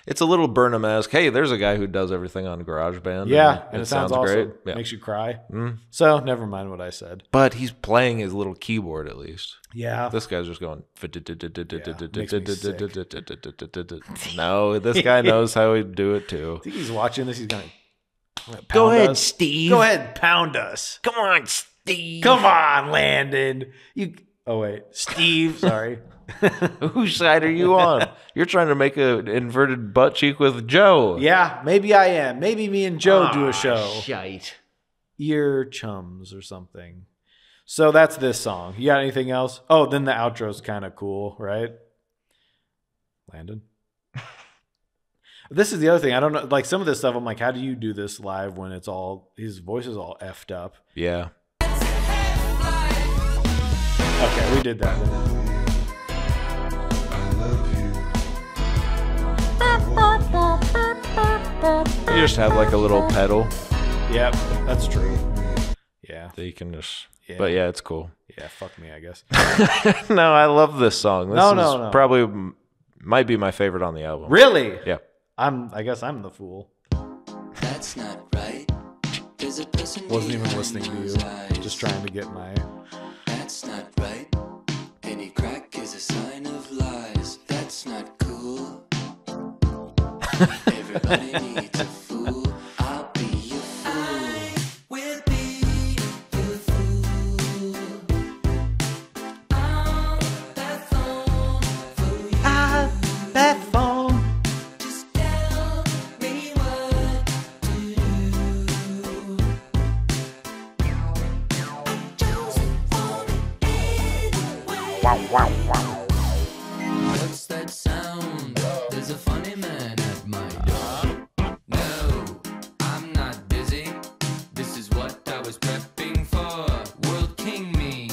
It's a little Burnham-esque. Hey, there's a guy who does everything on GarageBand. Yeah, and it sounds awesome. Great. Yeah. Makes you cry. So never mind what I said. But he's playing his little keyboard at least. Yeah. This guy's just going. No, this guy knows how to do it too. I think he's watching this. He's going to go ahead, Steve. Go ahead, pound us. Come on, Steve. Come on, Landon. Oh wait, Steve. Sorry. Whose side are you on? You're trying to make an inverted butt cheek with Joe. Yeah, maybe I am. Maybe me and Joe do a show. Shite. Ear chums or something. So that's this song. You got anything else? Oh, then the outro's kind of cool, right? Landon? This is the other thing. I don't know. Like some of this stuff, I'm like, how do you do this live when it's all, his voice is all effed up? Yeah. Okay, we did that. You just have like a little pedal. Yep, that's true. Yeah. That you can just. Yeah. But yeah, it's cool. Yeah, fuck me, I guess. No, I love this song. This is probably might be my favorite on the album. Really? Yeah. I guess I'm the fool. That's not right. There's a person wasn't even listening to you. Just trying to get my. That's not right. Any crack is a sign of lies. That's not cool. Everybody needs a fool. I'll be your fool. I will be your fool. I'll that phone for you. That phone. Just tell me what to do. I chose it for anyway. Wow, wow, wow. What's that sound? There's a funny man at my door. No, I'm not busy. This is what I was prepping for. World King me.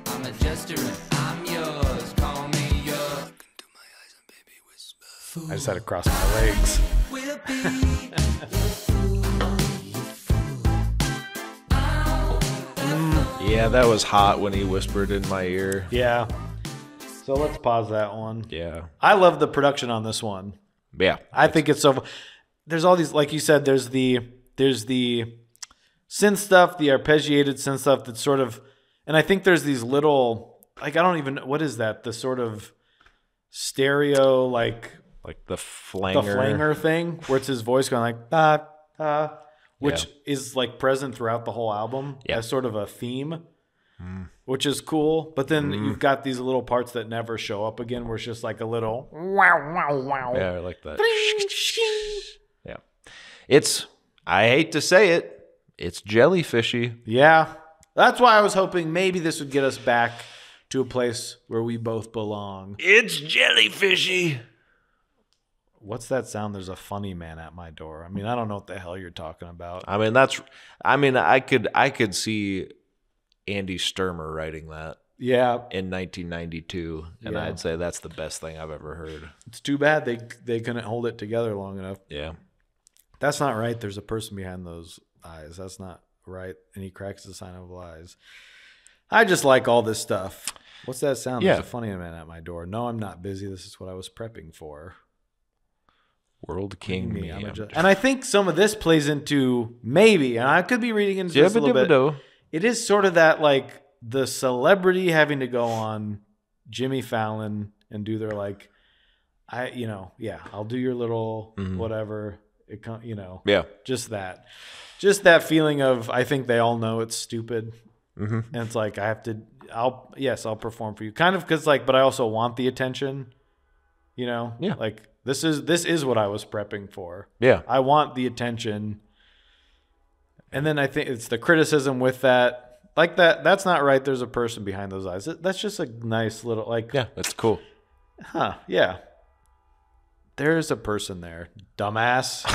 I'm a restaurant. I'm yours, call me yours. Look into my eyes and baby whisper. I just had to cross my legs. Will be. Yeah, that was hot when he whispered in my ear. Yeah. So let's pause that one. Yeah. I love the production on this one. Yeah. I think it's so. There's all these, like you said. There's the synth stuff, the arpeggiated synth stuff. That's sort of, and I think there's these little, like I don't even, what is that? The sort of stereo, like the flanger. The flanger thing, where it's his voice going like which is like present throughout the whole album as sort of a theme, which is cool. But then you've got these little parts that never show up again, where it's just like a little wow, wow, wow. Yeah, I like that. Yeah. It's, I hate to say it, it's jellyfishy. Yeah. That's why I was hoping maybe this would get us back to a place where we both belong. It's jellyfishy. What's that sound? There's a funny man at my door. I mean, I don't know what the hell you're talking about. I mean, I could see Andy Sturmer writing that. Yeah. In 1992, and I'd say that's the best thing I've ever heard. It's too bad they couldn't hold it together long enough. Yeah. That's not right. There's a person behind those eyes. That's not right. And he cracks the sign of lies. I just like all this stuff. What's that sound? Yeah. There's a funny man at my door. No, I'm not busy. This is what I was prepping for. World King me. And I think some of this plays into maybe, and I could be reading into this a little bit. It is sort of that like the celebrity having to go on Jimmy Fallon and do their like, I'll do your little whatever. Just that feeling of, I think they all know it's stupid. And it's like, I'll perform for you. Kind of because like, but I also want the attention, like this is what I was prepping for. Yeah. I want the attention. And then I think it's the criticism with that, like that's not right. There's a person behind those eyes. That's just a nice little, like, yeah, that's cool. Huh. Yeah. There's a person there. Dumbass.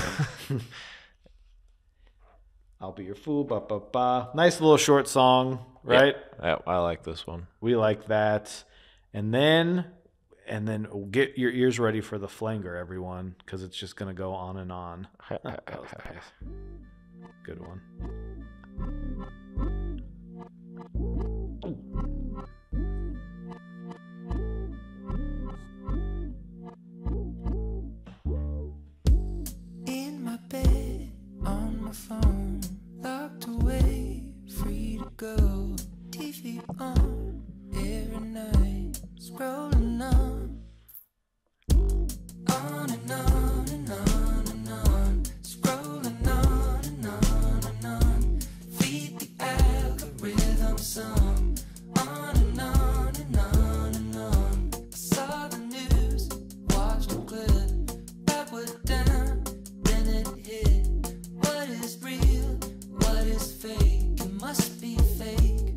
I'll be your fool. Ba, ba, ba. Nice little short song, right? Yeah, I like this one. We like that. And then get your ears ready for the flanger, everyone, because it's just going to go on and on. That was nice. Good one. In my bed, on my phone, locked away, free to go. TV on, every night, scrolling on and on and on and on, scrolling on and on and on. Feed the algorithm some, on and on and on and on. I saw the news, watched a clip, that was down, then it hit. What is real? What is fake? It must be fake.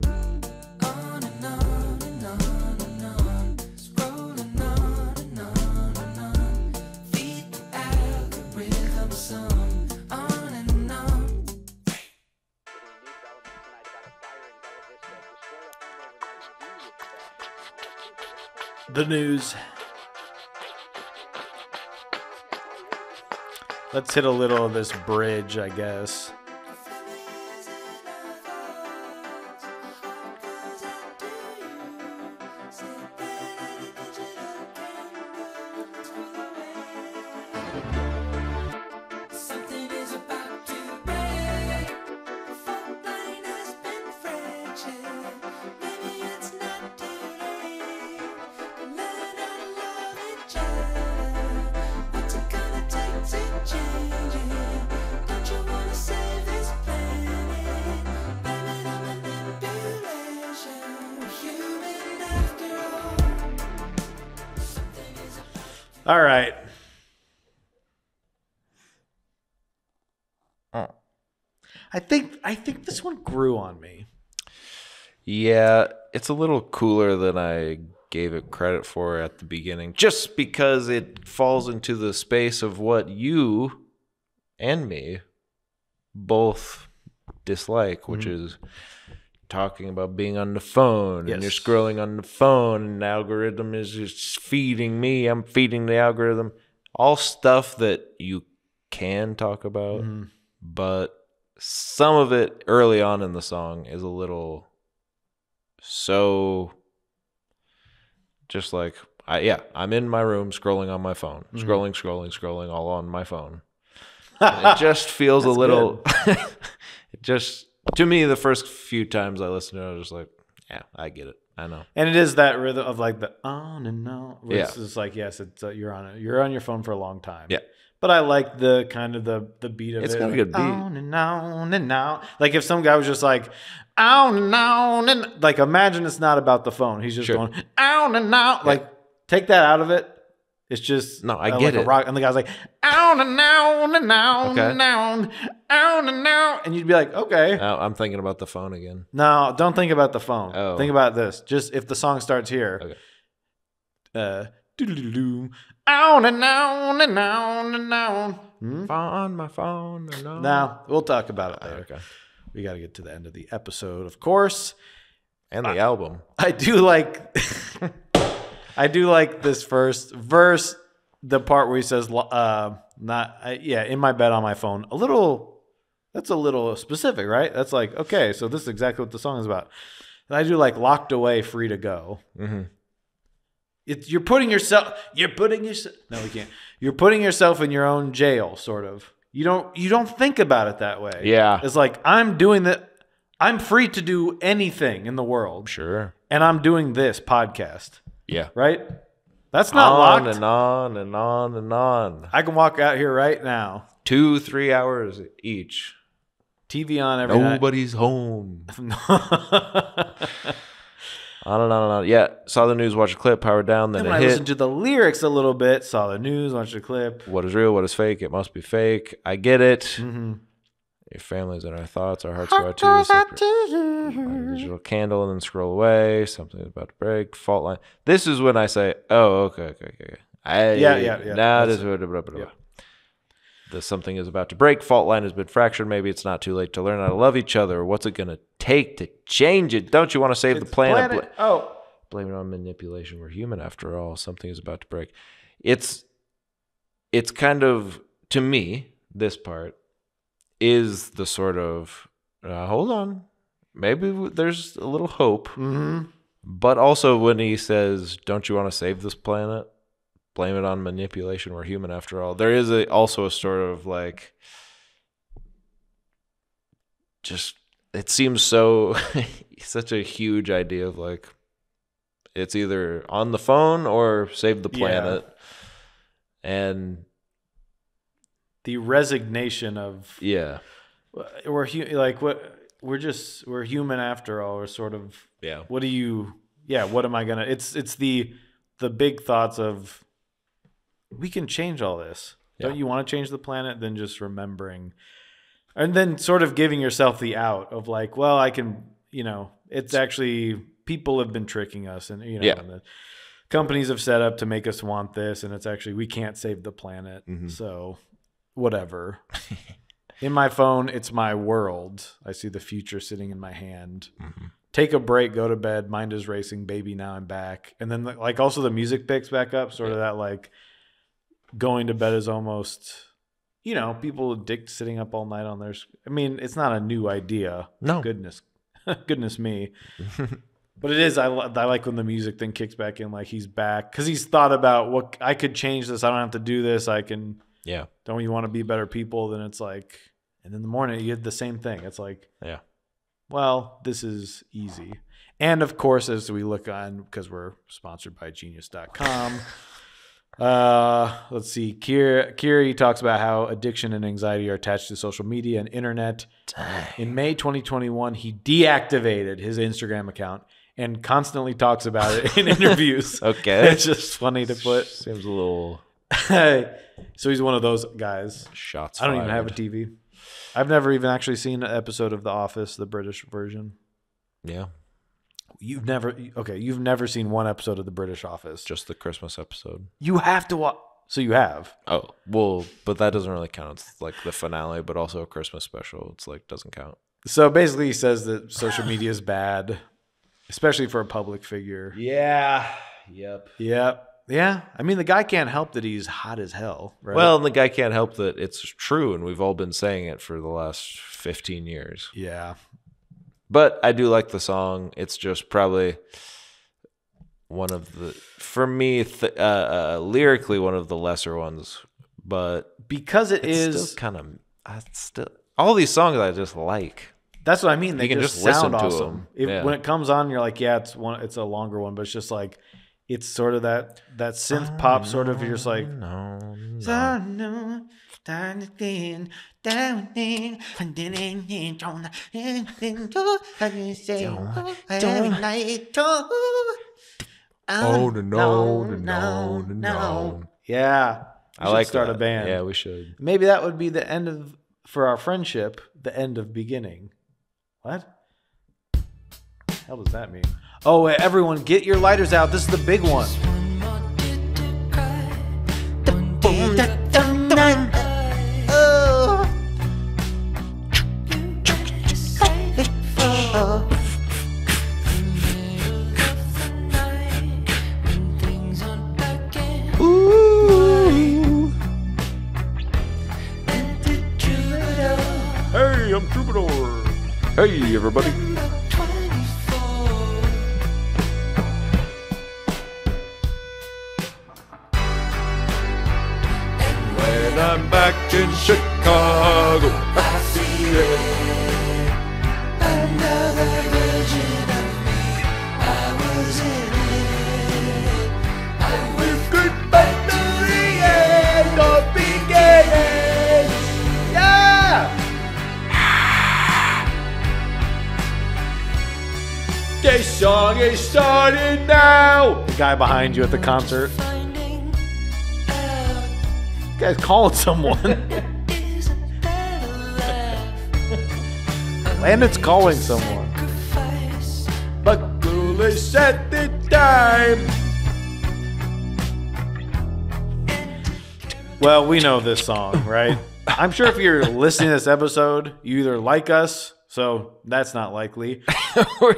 On and on and on and on, scrolling on and on and on. Feed the algorithm some, on and on. The news. Let's hit a little of this bridge, I guess. Something is about to break. The fault line has been fractured. Maybe it's not too late to learn how to love each other. What's it gonna take to change it? Don't you wanna save this planet? Blame it on manipulation. We're human after all. Something is about All right. I think this one grew on me. Yeah, it's a little cooler than I gave it credit for at the beginning, just because it falls into the space of what you and me both dislike, which is talking about being on the phone and you're scrolling on the phone and the algorithm is just feeding me. I'm feeding the algorithm. All stuff that you can talk about, but some of it early on in the song is a little so just like, I'm in my room scrolling on my phone, scrolling all on my phone. It just feels a little, it just, to me, the first few times I listened to it, I was just like, yeah, I get it. I know. And it is that rhythm of like the on and on. It's just like, yes, it's you're on it. You're on your phone for a long time. Yeah. But I like the kind of the beat of it. It's got a good beat. On and on and on. Like if some guy was just like, on and on and like, imagine it's not about the phone. He's just going on and on. Like take that out of it. It's just I get like it. A rock, and the guy's like on and on and on and on and on, and you'd be like, okay. I'm thinking about the phone again. No, don't think about the phone. Oh. Think about this. Just if the song starts here. Okay. Doodle-doo-doo, on and on and on and on. On my phone. No. No, we'll talk about it later. Okay. We got to get to the end of the episode, of course. And the album. I do like this first verse, the part where he says, in my bed on my phone. That's a little specific, right? That's like, okay, so this is exactly what the song is about. And I do like locked away, free to go. Mm-hmm. You're putting yourself no, we can't. You're putting yourself in your own jail, sort of. You don't think about it that way. Yeah. It's like, I'm free to do anything in the world. Sure. And I'm doing this podcast. Yeah. Right? That's not locked. On and on and on and on. I can walk out here right now. 2-3 hours each. TV on every night. Nobody's home. On and on and on. Yeah. Saw the news, watched a clip, powered down, then I it hit. listened to the lyrics a little bit, saw the news, watched the clip. What is real? What is fake? It must be fake. I get it. Mm-hmm. Your family's in our thoughts. Our hearts go out to you. Digital candle and then scroll away. Something's about to break. Fault line. This is when I say, oh, okay. Yeah. Now this is the something is about to break. Fault line has been fractured. Maybe it's not too late to learn how to love each other. What's it going to take to change it? Don't you want to save the planet? Blame it on manipulation. We're human after all. Something is about to break. It's kind of, to me, this part is the sort of, hold on, maybe there's a little hope. Mm-hmm. But also when he says, don't you want to save this planet? Blame it on manipulation. We're human after all. There is also a sort of like, just, it seems so, such a huge idea of like, it's either on the phone or save the planet. Yeah. And the resignation of, we're human after all. We're sort of, what am I gonna? It's the big thoughts of, we can change all this. Yeah. Don't you want to change the planet? Then just remembering, and then sort of giving yourself the out of like, well, I can, it's actually, people have been tricking us, and and the companies have set up to make us want this, and it's actually, we can't save the planet. Mm-hmm. So whatever. In my phone, it's my world. I see the future sitting in my hand. Mm-hmm. Take a break, go to bed. Mind is racing, baby. Now I'm back. And then like also the music picks back up, sort of that like going to bed is almost, people addict sitting up all night on their. I mean, it's not a new idea. No, goodness me. But it is. I like when the music then kicks back in, like he's back because he's thought about what I could change this. I don't have to do this. I can. Yeah. Don't you want to be better people? Then it's like, and in the morning you get the same thing. It's like, well, this is easy. And of course, as we look on, because we're sponsored by genius.com, let's see. Keery talks about how addiction and anxiety are attached to social media and internet. Dang. In May 2021, he deactivated his Instagram account and constantly talks about it in interviews. Okay. It's just funny to put. Seems a little. So he's one of those guys. Shots I don't fired. even have a TV. I've never even actually seen an episode of The Office, the British version. Yeah. You've never seen one episode of the British Office. Just the Christmas episode. You have to watch. So you have. Oh, well, but that doesn't really count. It's like the finale, but also a Christmas special. It's like, doesn't count. So basically, he says that social media is bad, especially for a public figure. Yeah. Yep. Yep. Yeah. I mean, the guy can't help that he's hot as hell, right? Well, and the guy can't help that it's true, and we've all been saying it for the last 15 years. yeah. But I do like the song. It's just probably one of the, for me, lyrically, one of the lesser ones. But Because it it's is. still kind of, all these songs I just like. That's what I mean. They You can just just listen sound to awesome. them. Yeah. When it comes on, you're like, yeah, it's a longer one, but it's just like, it's sort of that synth pop sort of. You're just like, No. Oh, no. yeah. I We should like start that. a band. Yeah, we should. Maybe that would be the end of for our friendship. The end of beginning. What? Hell does that mean? Oh, everyone, get your lighters out. This is the big one. Hey, I'm Troubadour. Hey, everybody. When I'm back in Chicago, I see it. Another version of me. I was in it. I was good back to the end of beginning. Yeah! This song is starting now. The guy behind you at the concert. This guy's calling someone. Landon's calling someone. But Cooley set the time. Well, we know this song, right? I'm sure if you're listening to this episode, you either like us, so that's not likely,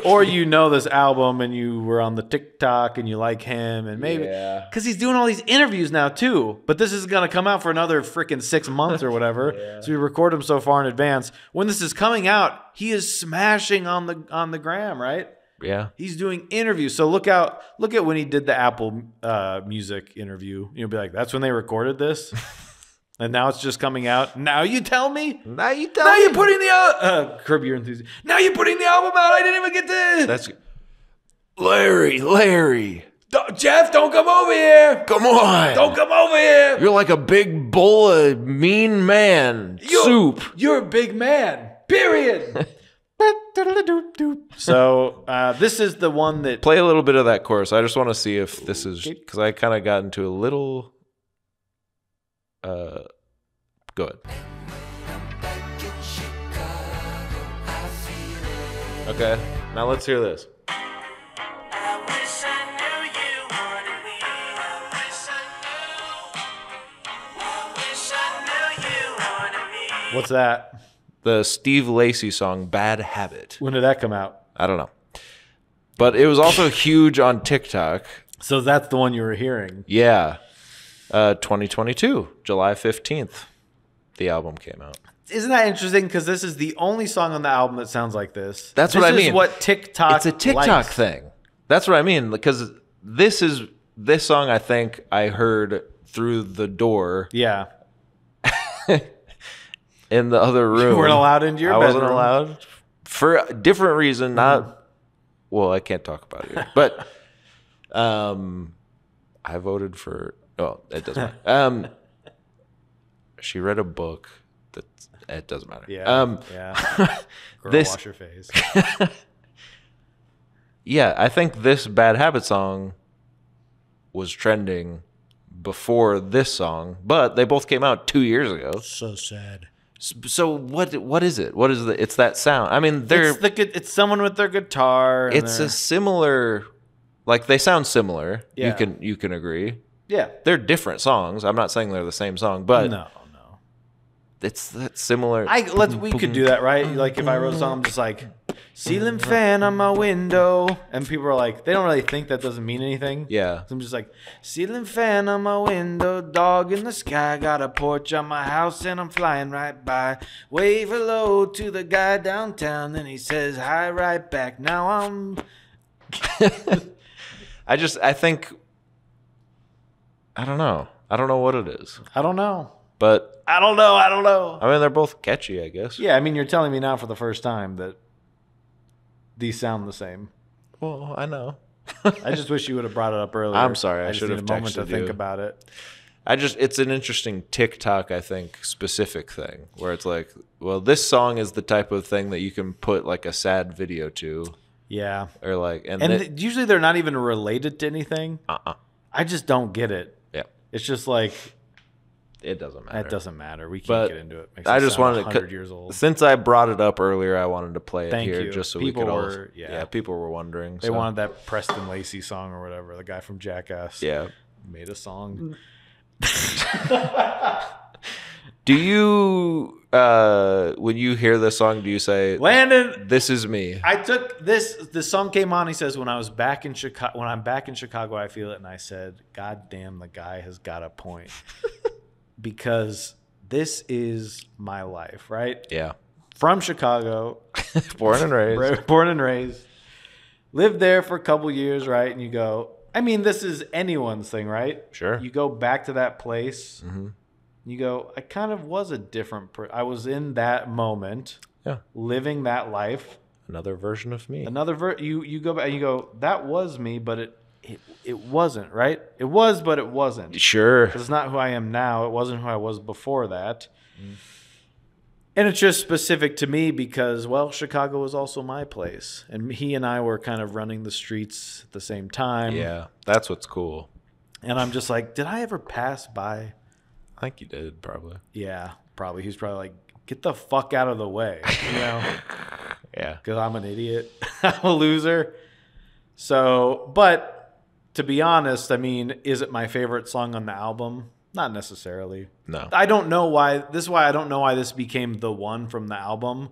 or you know this album and you were on the TikTok and you like him, and maybe because he's doing all these interviews now too. But this is gonna come out for another freaking 6 months or whatever. So we record him so far in advance. When this is coming out, he is smashing on the gram, right? Yeah. He's doing interviews. So look at when he did the Apple Music interview. You'll be like, that's when they recorded this. And now it's just coming out. Now you tell me? Now you're Putting the Curb Your Enthusiasm. Now you're putting the album out. I didn't even get to. That's Larry. Jeff, don't come over here. Come on. Don't come over here. You're like a big bowl of mean man soup. You're a big man. Period. So this is the one that. Play a little bit of that chorus. I just want to see if this is, because I kind of got into a little. Go ahead. Okay, now let's hear this. What's that? The Steve Lacy song "Bad Habit." When did that come out? I don't know, but it was also huge on TikTok. So that's the one you were hearing. Yeah, 2022, July 15th, the album came out. Isn't that interesting? Because this is the only song on the album that sounds like this. That's what I mean. This is what TikTok It's a TikTok likes. thing. That's what I mean. Because this song I think I heard through the door Yeah. in the other room. You weren't allowed into your I bedroom. wasn't allowed for a different reason. Not well. I can't talk about it here. But I voted for. Oh, it doesn't matter. She read a book. It doesn't matter. Yeah. Yeah. Girl, wash your face. Yeah, I think this Bad Habit song was trending before this song, but they both came out 2 years ago. So sad. So what is it? What is it's that sound? I mean, It's someone with their guitar. And it's a similar, like they sound similar. Yeah. You can agree. yeah. They're different songs. I'm not saying they're the same song, but No. it's that similar. We could do that, right? Like if I wrote a song, I'm just like, ceiling fan on my window, and people are like, they don't really think that doesn't mean anything. Yeah. So I'm just like, ceiling fan on my window, dog in the sky, got a porch on my house, and I'm flying right by. Wave hello to the guy downtown, then he says hi right back. Now I'm. I think. I don't know. I don't know what it is. I don't know. But I don't know. I mean, they're both catchy, I guess. Yeah, I mean, you're telling me now for the first time that these sound the same. Well, I know. I just wish you would have brought it up earlier. I'm sorry. I just should have need a moment to texted think you. about it. It's an interesting TikTok, I think, specific thing where it's like, well, this song is the type of thing that you can put like a sad video to. Yeah. Or like, usually they're not even related to anything. I just don't get it. Yeah. It's just like, it doesn't matter. it doesn't matter. We can't get into it. Makes I us just sound wanted 100 years old. Since I brought it up earlier, I wanted to play it Thank here you. just so People we could all. were- yeah. People were wondering. They wanted that Preston Lacey song or whatever. The guy from Jackass. Yeah. Made a song. Do you, when you hear this song, do you say, Landon, "This is me"? I took this. The song came on. He says, "When I was back in Chicago, when I'm back in Chicago, I feel it." And I said, "God damn, the guy has got a point." Because this is my life, right? Yeah. From Chicago, Born and raised. born and raised, lived there for a couple years, right? And you go, I mean, this is anyone's thing, right? Sure. You go back to that place. You go, I kind of was a different I was in that moment, Yeah. living that life. Another version of me. You go back and you go, that was me, but it wasn't, right? It was, but it wasn't. Sure. It's not who I am now. It wasn't who I was before that. And it's just specific to me because, well, Chicago was also my place. And he and I were kind of running the streets at the same time. Yeah. That's what's cool. And I'm just like, did I ever pass by? I think you did, probably. Yeah, probably. He's probably like, get the fuck out of the way, you know? Yeah. Because I'm an idiot. I'm a loser. So, but to be honest, I mean, is it my favorite song on the album? Not necessarily. No. I don't know why. This is why I don't know why this became the one from the album.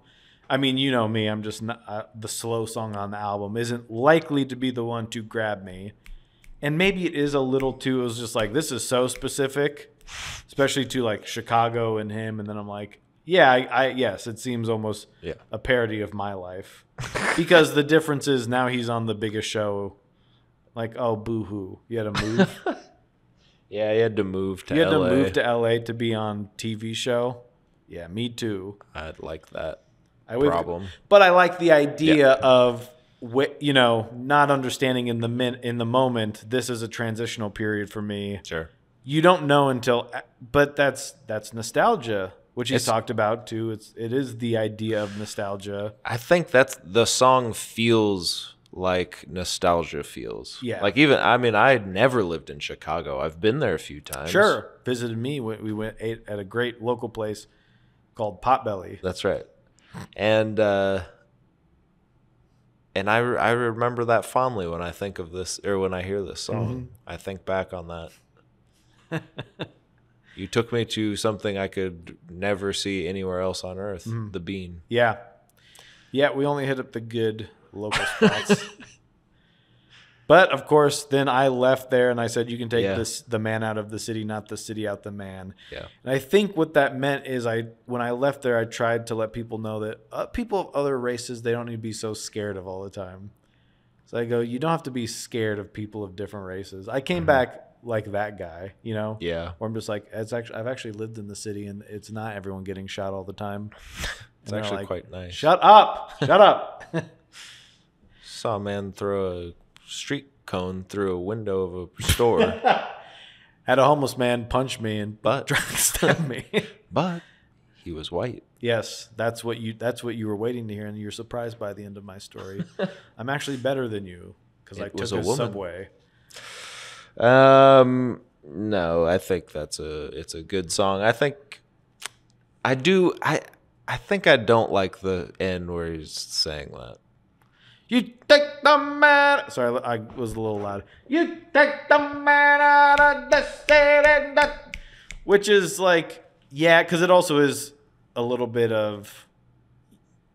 I mean, you know me. I'm just not, the slow song on the album isn't likely to be the one to grab me. And maybe it is a little too. It was just like, this is so specific. Especially to like Chicago and him, and then I'm like, yeah, yes, it seems almost a parody of my life, because the difference is now he's on the biggest show. Like, oh, boo-hoo, you had to move. Yeah, he had to move to You had LA. to move to LA to be on TV show. Yeah, me too. I'd like that problem, but I like the idea of not understanding in the moment. This is a transitional period for me. Sure. You don't know until, but that's nostalgia, which he's talked about too. It is the idea of nostalgia. I think the song feels like nostalgia feels. Yeah. Like I had never lived in Chicago. I've been there a few times. Sure. Visited me. We went ate at a great local place called Potbelly. That's right. And I remember that fondly when I think of this, or when I hear this song. I think back on that. You took me to something I could never see anywhere else on earth. The Bean. Yeah. We only hit up the good local spots. But of course, then I left there and I said, you can take the man out of the city, not the city out the man. Yeah. And I think what that meant is when I left there, I tried to let people know that people of other races, they don't need to be so scared of all the time. So I go, you don't have to be scared of people of different races. I came back like that guy, you know? Yeah. Where I'm just like, I've actually lived in the city and it's not everyone getting shot all the time. It's actually quite nice. Shut up. Shut up. Saw a man throw a street cone through a window of a store. Had a homeless man punch me and try to stab me. But he was white. Yes, that's what you were waiting to hear, and you're surprised by the end of my story. I'm actually better than you because I took a subway. No, I think it's a good song. I think I think I don't like the end where he's saying that. You take the man. Sorry, I was a little loud. You take the man out of the city. Which is like, yeah, because it also is a little bit of,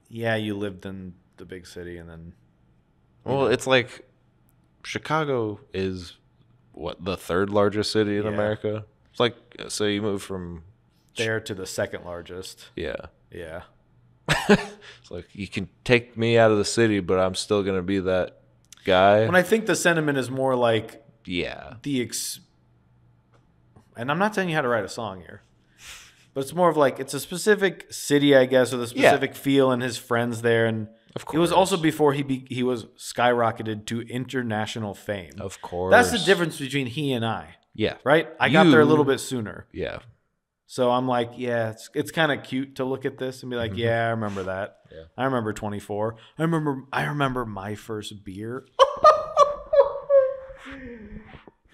yeah, you lived in the big city and then. Well, it's like Chicago is what, the third largest city in America? It's like, so you move from there to the second largest. Yeah. Yeah. It's like, you can take me out of the city, but I'm still going to be that guy. When I think the sentiment is more like, and I'm not telling you how to write a song here, but it's more of like, it's a specific city, I guess, or the specific feel and his friends there. And of course. It was also before he was skyrocketed to international fame. Of course. That's the difference between he and I. Yeah. Right? I got there a little bit sooner. Yeah. So I'm like, yeah, it's kind of cute to look at this and be like, yeah, I remember that. Yeah. I remember 24. I remember my first beer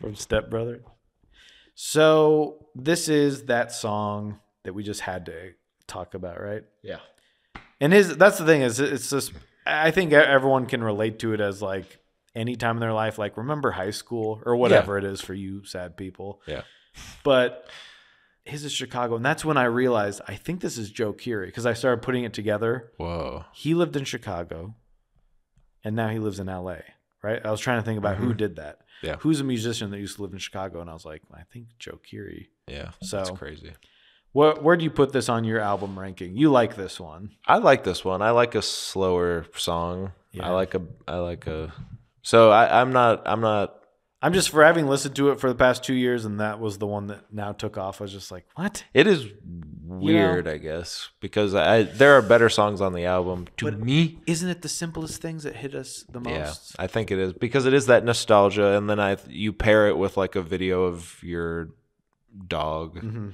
from Step Brother. So this is that song that we just had to talk about, right? Yeah. And that's the thing is, it's just, I think everyone can relate to it as like any time in their life, like remember high school or whatever it is for you sad people. Yeah. But his is Chicago. And that's when I realized, I think this is Joe Keery, because I started putting it together. Whoa. He lived in Chicago and now he lives in LA, right? I was trying to think about who did that. Yeah. Who's a musician that used to live in Chicago? And I was like, I think Joe Keery. Yeah. So that's crazy. Where do you put this on your album ranking? You like this one? I like this one. I like a slower song. Yeah. I like a. So I'm just, for having listened to it for the past 2 years, and that was the one that now took off. I was just like, what? It is weird, I guess, because there are better songs on the album to me. Isn't it the simplest things that hit us the most? Yeah, I think it is, because it is that nostalgia, and then you pair it with like a video of your dog. Mm-hmm.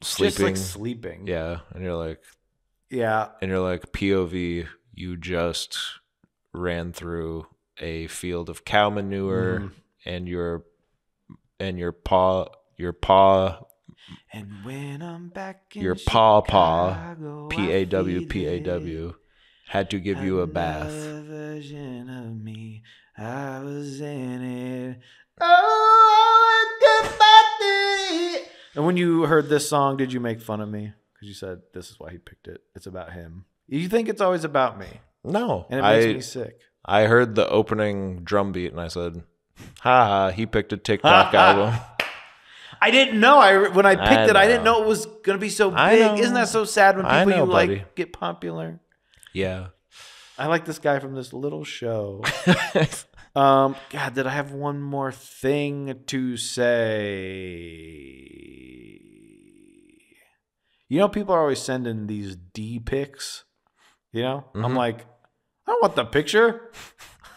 Sleeping. Just like sleeping. Yeah. And you're like, POV, you just ran through a field of cow manure and your paw and when I'm back in your Chicago, PAW had to give you a bath. Version of me, I was in it. And when you heard this song, did you make fun of me? Because you said this is why he picked it. It's about him. You think it's always about me. No. And it makes me sick. I heard the opening drum beat and I said, ha, he picked a TikTok album. I didn't know. When I picked it, I didn't know it was going to be so big. Isn't that so sad when people like get popular? Yeah. I like this guy from this little show. God, did I have one more thing to say? You know, people are always sending these D pics. You know, I'm like, I don't want the picture.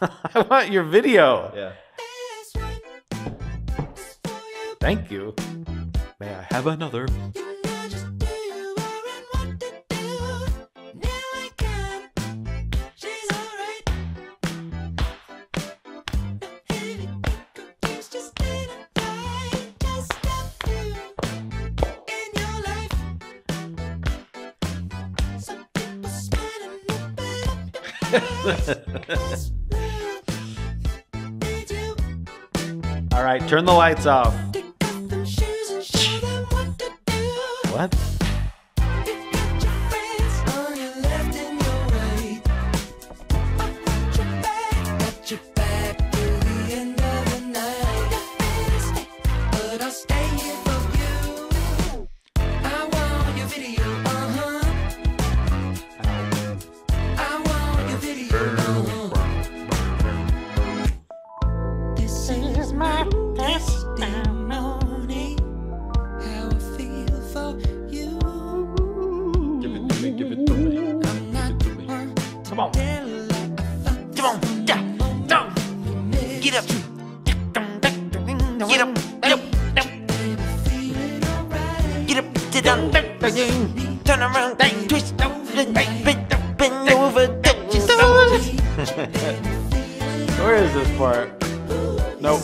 I want your video. Yeah. Thank you. May I have another? All right, turn the lights off. What? Turn around, twist, bend over. Where is this part? Nope.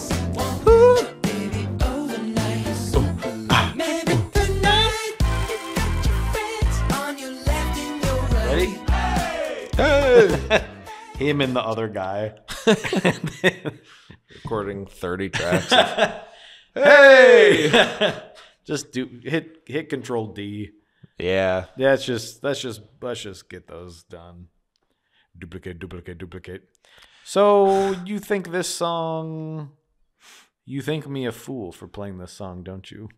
Ready? Hey! Him and the other guy. Recording 30 tracks. Hey! Just hit Control D. Yeah. Yeah, let's just get those done. Duplicate. So you think this song? You think me a fool for playing this song, don't you?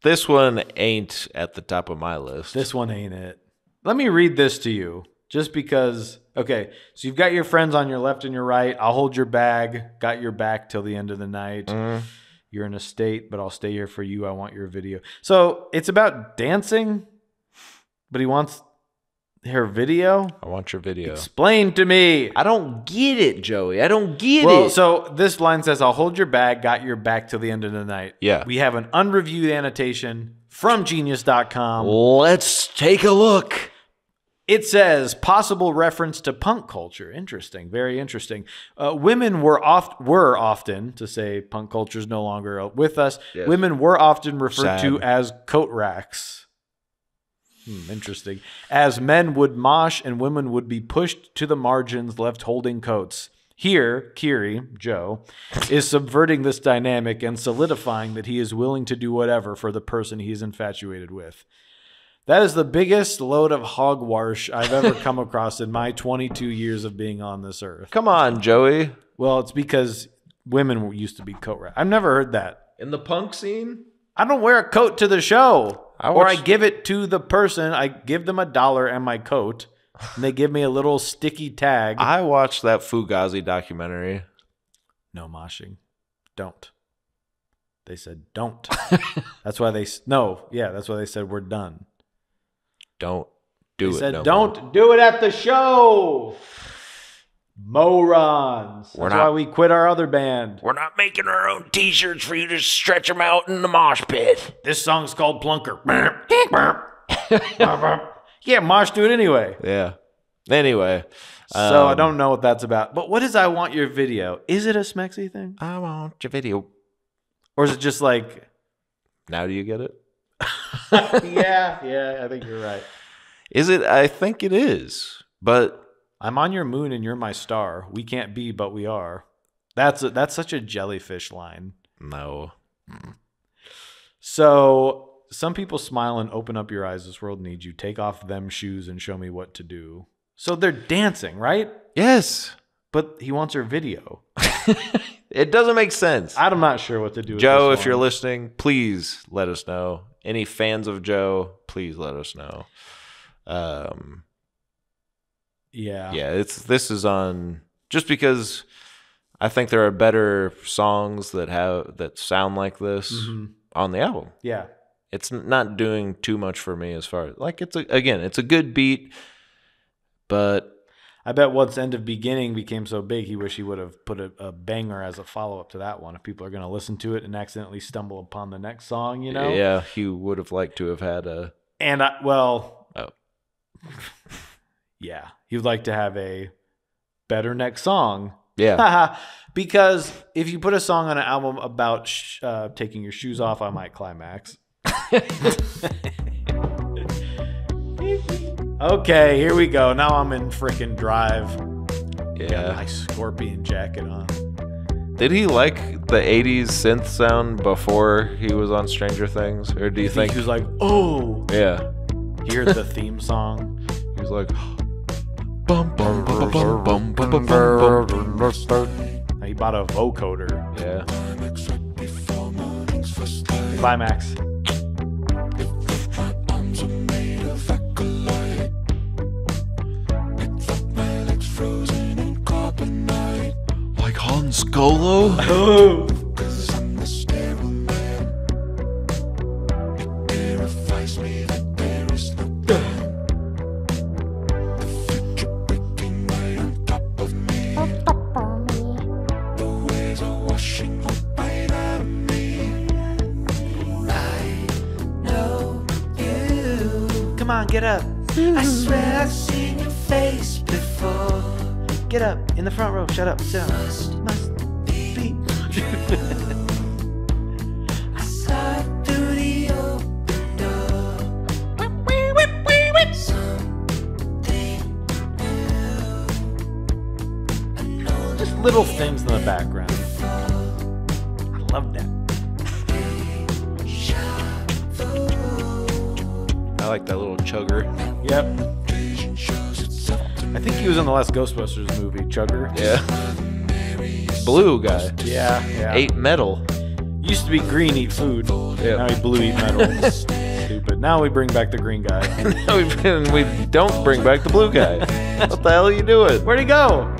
This one ain't at the top of my list. This one ain't it. Let me read this to you, just because. Okay, so you've got your friends on your left and your right. I'll hold your bag. Got your back till the end of the night. You're in a state, but I'll stay here for you. I want your video. So it's about dancing, but he wants her video. I want your video. Explain to me. I don't get it, Joey. I don't get it. Well, so this line says, I'll hold your bag, got your back till the end of the night. Yeah. We have an unreviewed annotation from genius.com. Let's take a look. It says, possible reference to punk culture. Interesting. Very interesting. Women were often, to say punk culture is no longer with us, yes. Women were often referred Sad. to as coat racks. Interesting. As men would mosh and women would be pushed to the margins, left holding coats. Here, Keery, Joe, is subverting this dynamic and solidifying that he is willing to do whatever for the person he is infatuated with. That is the biggest load of hogwash I've ever come across in my 22 years of being on this earth. Come on, Joey. Well, it's because women used to be coat racks. I've never heard that. In the punk scene? I don't wear a coat to the show. I Or I give it to the person. I give them $1 and my coat, and they give me a little sticky tag. I watched that Fugazi documentary. No moshing. Don't. They said don't. That's why they that's why they said we're done. Don't do They it. said no don't more. do it at the show. Morons. That's why we quit our other band. We're not making our own t-shirts for you to stretch them out in the mosh pit. This song's called Plunker. Yeah, mosh do it anyway. Yeah. Anyway. So I don't know what that's about. But what is I want your video? Is it a Smexy thing? I want your video. Or is it just like... Now do you get it? Yeah, I think you're right. Is it? I think it is. But I'm on your moon and you're my star. We can't be, but we are. That's such a jellyfish line. no. So some people smile and open up your eyes. This world needs you. Take off them shoes and show me what to do. So they're dancing, right? Yes. But he wants her video. It doesn't make sense. I'm not sure what to do with Joe, this if you're one. listening, please let us know. Any fans of Joe, please let us know. Yeah. This is on just because I think there are better songs that sound like this on the album. Yeah. It's not doing too much for me as far as like it's a good beat, but I bet once End of Beginning became so big, he wish he would have put a banger as a follow-up to that one. If people are going to listen to it and accidentally stumble upon the next song, you know? yeah, he would have liked to have had a. And, yeah, he would like to have a better next song. Yeah. Because if you put a song on an album about taking your shoes off, I might climax. Okay, here we go. Now I'm in frickin' Drive. Got my scorpion jacket on. Did he like the 80s synth sound before he was on Stranger Things? Or do you think he was like, oh. Yeah. He heard the theme song. He was like bum bum bum bum bum bum bum. He bought a vocoder. Yeah. Climax. Like Han Skolo? Oh. Come on, get up. I swear I've seen your face before. Get up. In the front row. Shut up. Sit down. Must be. I saw it through the open door. Something new. I know Just little things in the background. before. love that. I like that little chugger. Yep. I think he was in the last Ghostbusters movie, Chugger. Yeah. Blue guy. Yeah. Ate metal. Used to be green, eat food. Yeah. Now he blue, eat metal. Stupid. Now we bring back the green guy. We don't bring back the blue guy. What the hell are you doing? Where'd he go?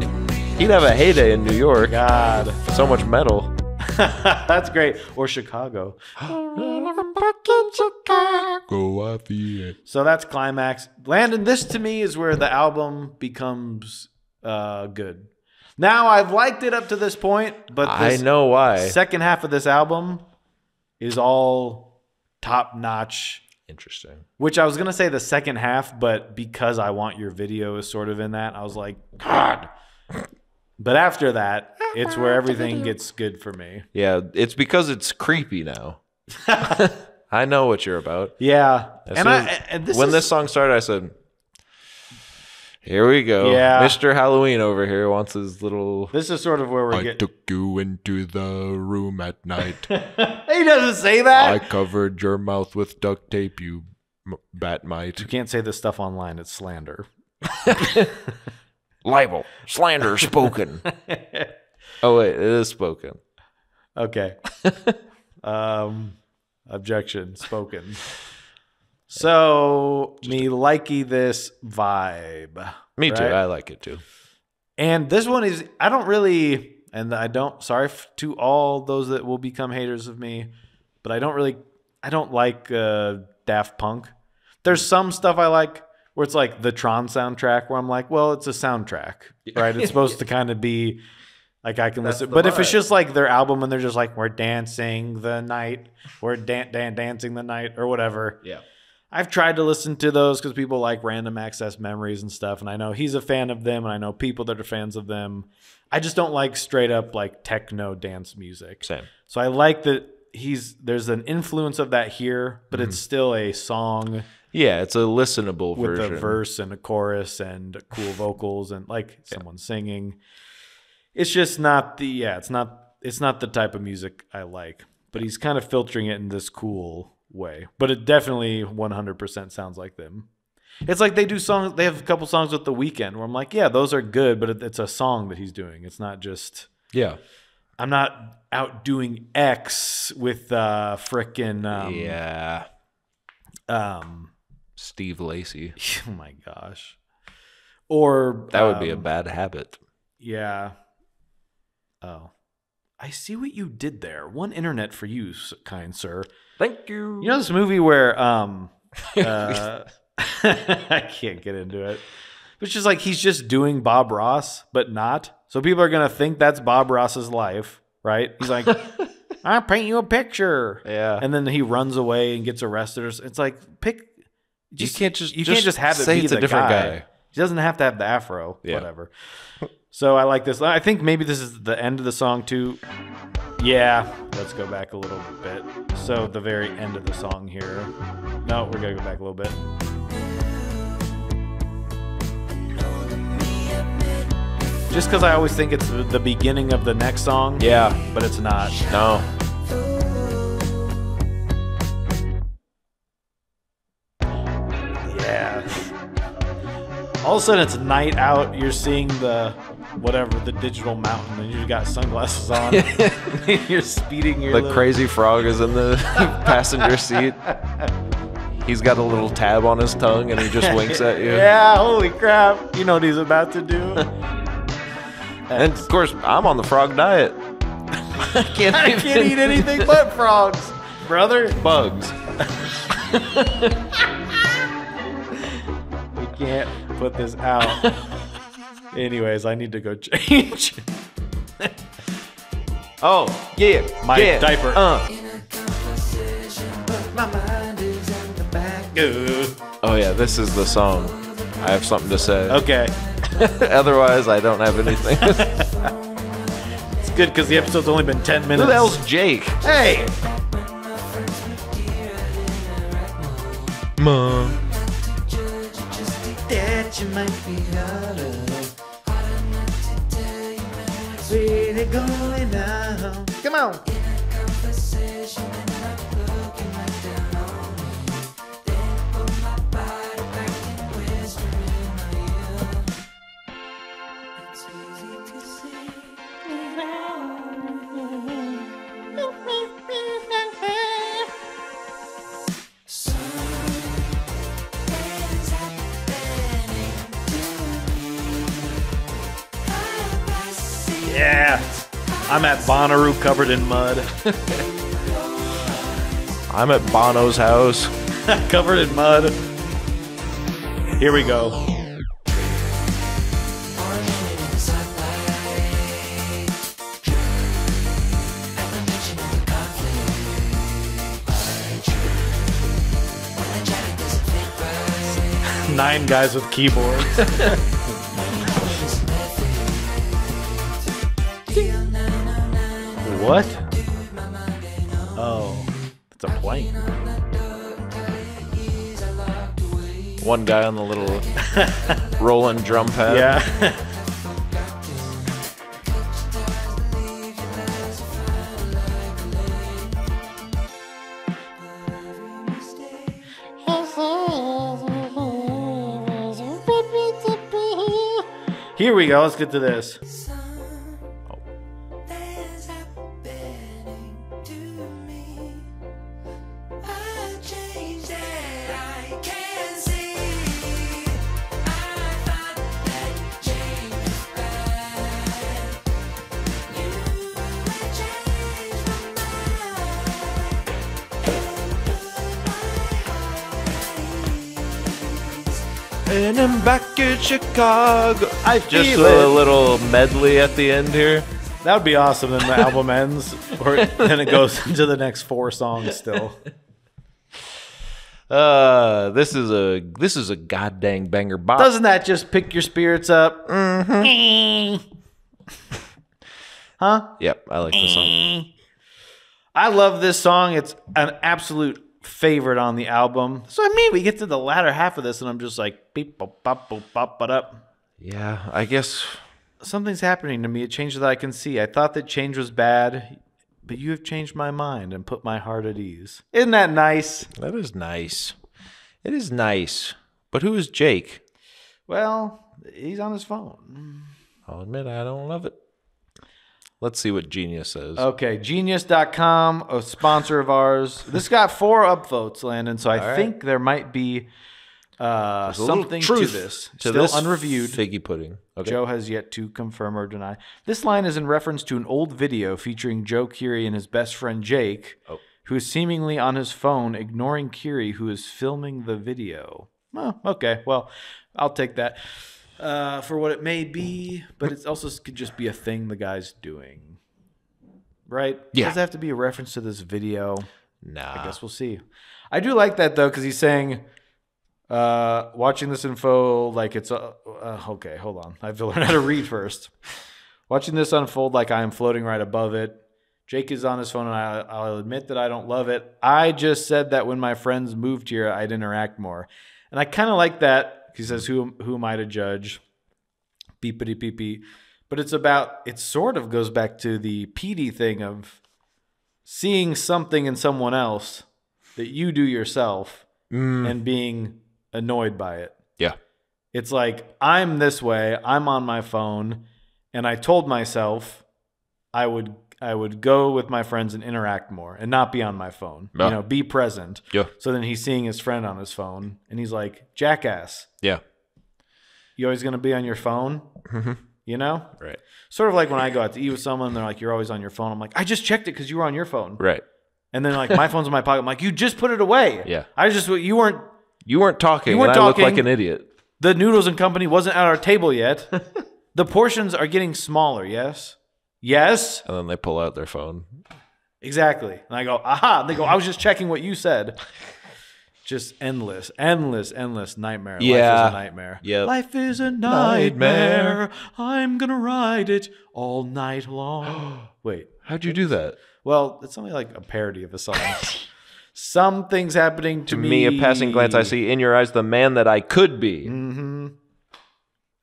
He'd have a heyday in New York. God. So much metal. That's great. Or Chicago. So that's Climax. Landon, this to me is where the album becomes good. Now, I've liked it up to this point, but I know why. Second half of this album is all top-notch. Interesting. Which I was going to say the second half, but because I Want Your Video is sort of in that, I was like, God. But after that, it's where everything gets good for me. Yeah, it's because it's creepy now. I know what you're about. Yeah. When this song started, I said, here we go. Yeah. Mr. Halloween over here wants his little... This is sort of where we're getting... took you into the room at night. He doesn't say that. I covered your mouth with duct tape, you bat mite. You can't say this stuff online. It's slander. Libel. Slander spoken. Oh, wait. It is spoken. Okay. Objection. Spoken. So, me likey this vibe. Me too. right? I like it too. And this one is, I don't really, and I don't, sorry to all those that will become haters of me, but I don't like Daft Punk. There's some stuff I like where it's like the Tron soundtrack where I'm like, well, it's a soundtrack, right? It's supposed to kind of be like I can listen. But if it's just like their album and they're just like, we're dancing the night, we're dancing the night or whatever. Yeah. I've tried to listen to those because people like Random Access Memories and stuff. And I know he's a fan of them and I know people that are fans of them. I just don't like straight up like techno dance music. Same. So I like that there's an influence of that here, but it's still a song. Yeah, it's a listenable with version. a verse and a chorus and cool vocals and like someone singing. It's just not it's not the type of music I like. But he's kind of filtering it in this cool way. But it definitely 100% sounds like them. It's like they do songs. They have a couple songs with The Weeknd where I'm like, yeah, those are good, but it's a song that he's doing. It's not just I'm not out doing X with frickin' Steve Lacy. Oh my gosh. Or that would be a bad habit. Yeah. Oh. I see what you did there. One internet for you, kind sir. Thank you. You know this movie where I can't get into it. It's just like he's just doing Bob Ross, but not. So people are gonna think that's Bob Ross's life, right? He's like, I'll paint you a picture. Yeah. And then he runs away and gets arrested. It's like you can't just have it say be it's a the different guy. He doesn't have to have the afro. Yeah. Whatever. So I like this. I think maybe this is the end of the song too. Yeah, let's go back a little bit. So the very end of the song here. No, we're gonna go back a little bit. Just because I always think it's the beginning of the next song. Yeah. But it's not. No. Yeah. All of a sudden it's night out. You're seeing the digital mountain, and you got sunglasses on. You're speeding your The crazy frog is in the passenger seat. He's got a little tab on his tongue and he just winks at you. Yeah, holy crap. You know what he's about to do. And of course, I'm on the frog diet. I can't eat anything but frogs, brother. Bugs. We can't put this out. Anyways, I need to go change. Oh, yeah. My diaper. Oh, yeah, this is the song. I have something to say. Okay. Otherwise, I don't have anything. It's good because the episode's only been 10 minutes. Who the hell's Jake? Hey! Mom. That you might be really going down. Come on. Yeah. I'm at Bonnaroo covered in mud. I'm at Bono's house. Covered in mud. Here we go. Nine guys with keyboards. What? Oh, it's a plane. One guy on the little rolling drum pad. Yeah. Here we go. Let's get to this. And I'm back in Chicago. I Just feel a it. little medley at the end here. That would be awesome. Then the album ends, or then it goes into the next 4 songs still. This is a goddamn banger bop. Doesn't that just pick your spirits up? Mm-hmm. Huh? Yep, I like this song. I love this song. It's an absolute favorite on the album. So I mean, we get to the latter half of this, and I'm just like, beep, bop, bop, bop, bop, bop, up. Yeah, I guess. Something's happening to me. A change that I can see. I thought that change was bad, but you have changed my mind and put my heart at ease. Isn't that nice? That is nice. It is nice. But who is Jake? Well, he's on his phone. I'll admit I don't love it. Let's see what Genius says. Okay, Genius.com, a sponsor of ours. This got 4 upvotes, Landon, so I think there might be something to this. To Still this unreviewed. figgy pudding. Okay. Joe has yet to confirm or deny. This line is in reference to an old video featuring Joe Keery and his best friend Jake, who is seemingly on his phone ignoring Keery, who is filming the video. Oh, okay, well, I'll take that for what it may be, but it also could just be a thing the guy's doing. Right? Yeah. Does it have to be a reference to this video? Nah. I guess we'll see. I do like that, though, because he's saying... watching this info like it's okay, hold on. I have to learn how to read first. Watching this unfold like I am floating right above it. Jake is on his phone, and I'll admit that I don't love it. I just said that when my friends moved here, I'd interact more. And I kind of like that. He says, who am I to judge? Beepity pee pee. But it sort of goes back to the PD thing of seeing something in someone else that you do yourself and being annoyed by it. Yeah. It's like, I'm this way, I'm on my phone, and I told myself I would go with my friends and interact more and not be on my phone. Yeah. You know, be present. Yeah. So then he's seeing his friend on his phone, and he's like, jackass. Yeah. You always going to be on your phone? Mm-hmm. You know? Right. Sort of like when I go out to eat with someone, they're like, you're always on your phone. I'm like, I just checked it because you were on your phone. Right. And then like, my phone's in my pocket. I'm like, you just put it away. Yeah. You weren't talking. You weren't and I look talking. like an idiot. The noodles and company wasn't at our table yet. The portions are getting smaller, yes? Yes? And then they pull out their phone. Exactly. And I go, aha. And they go, I was just checking what you said. Just endless nightmare. Yeah. Life is a nightmare. Yep. Life is a nightmare. I'm going to ride it all night long. Wait. How'd you do that? Well, it's only like a parody of a song. Something's happening to me. A passing glance I see in your eyes the man that I could be. Mm-hmm.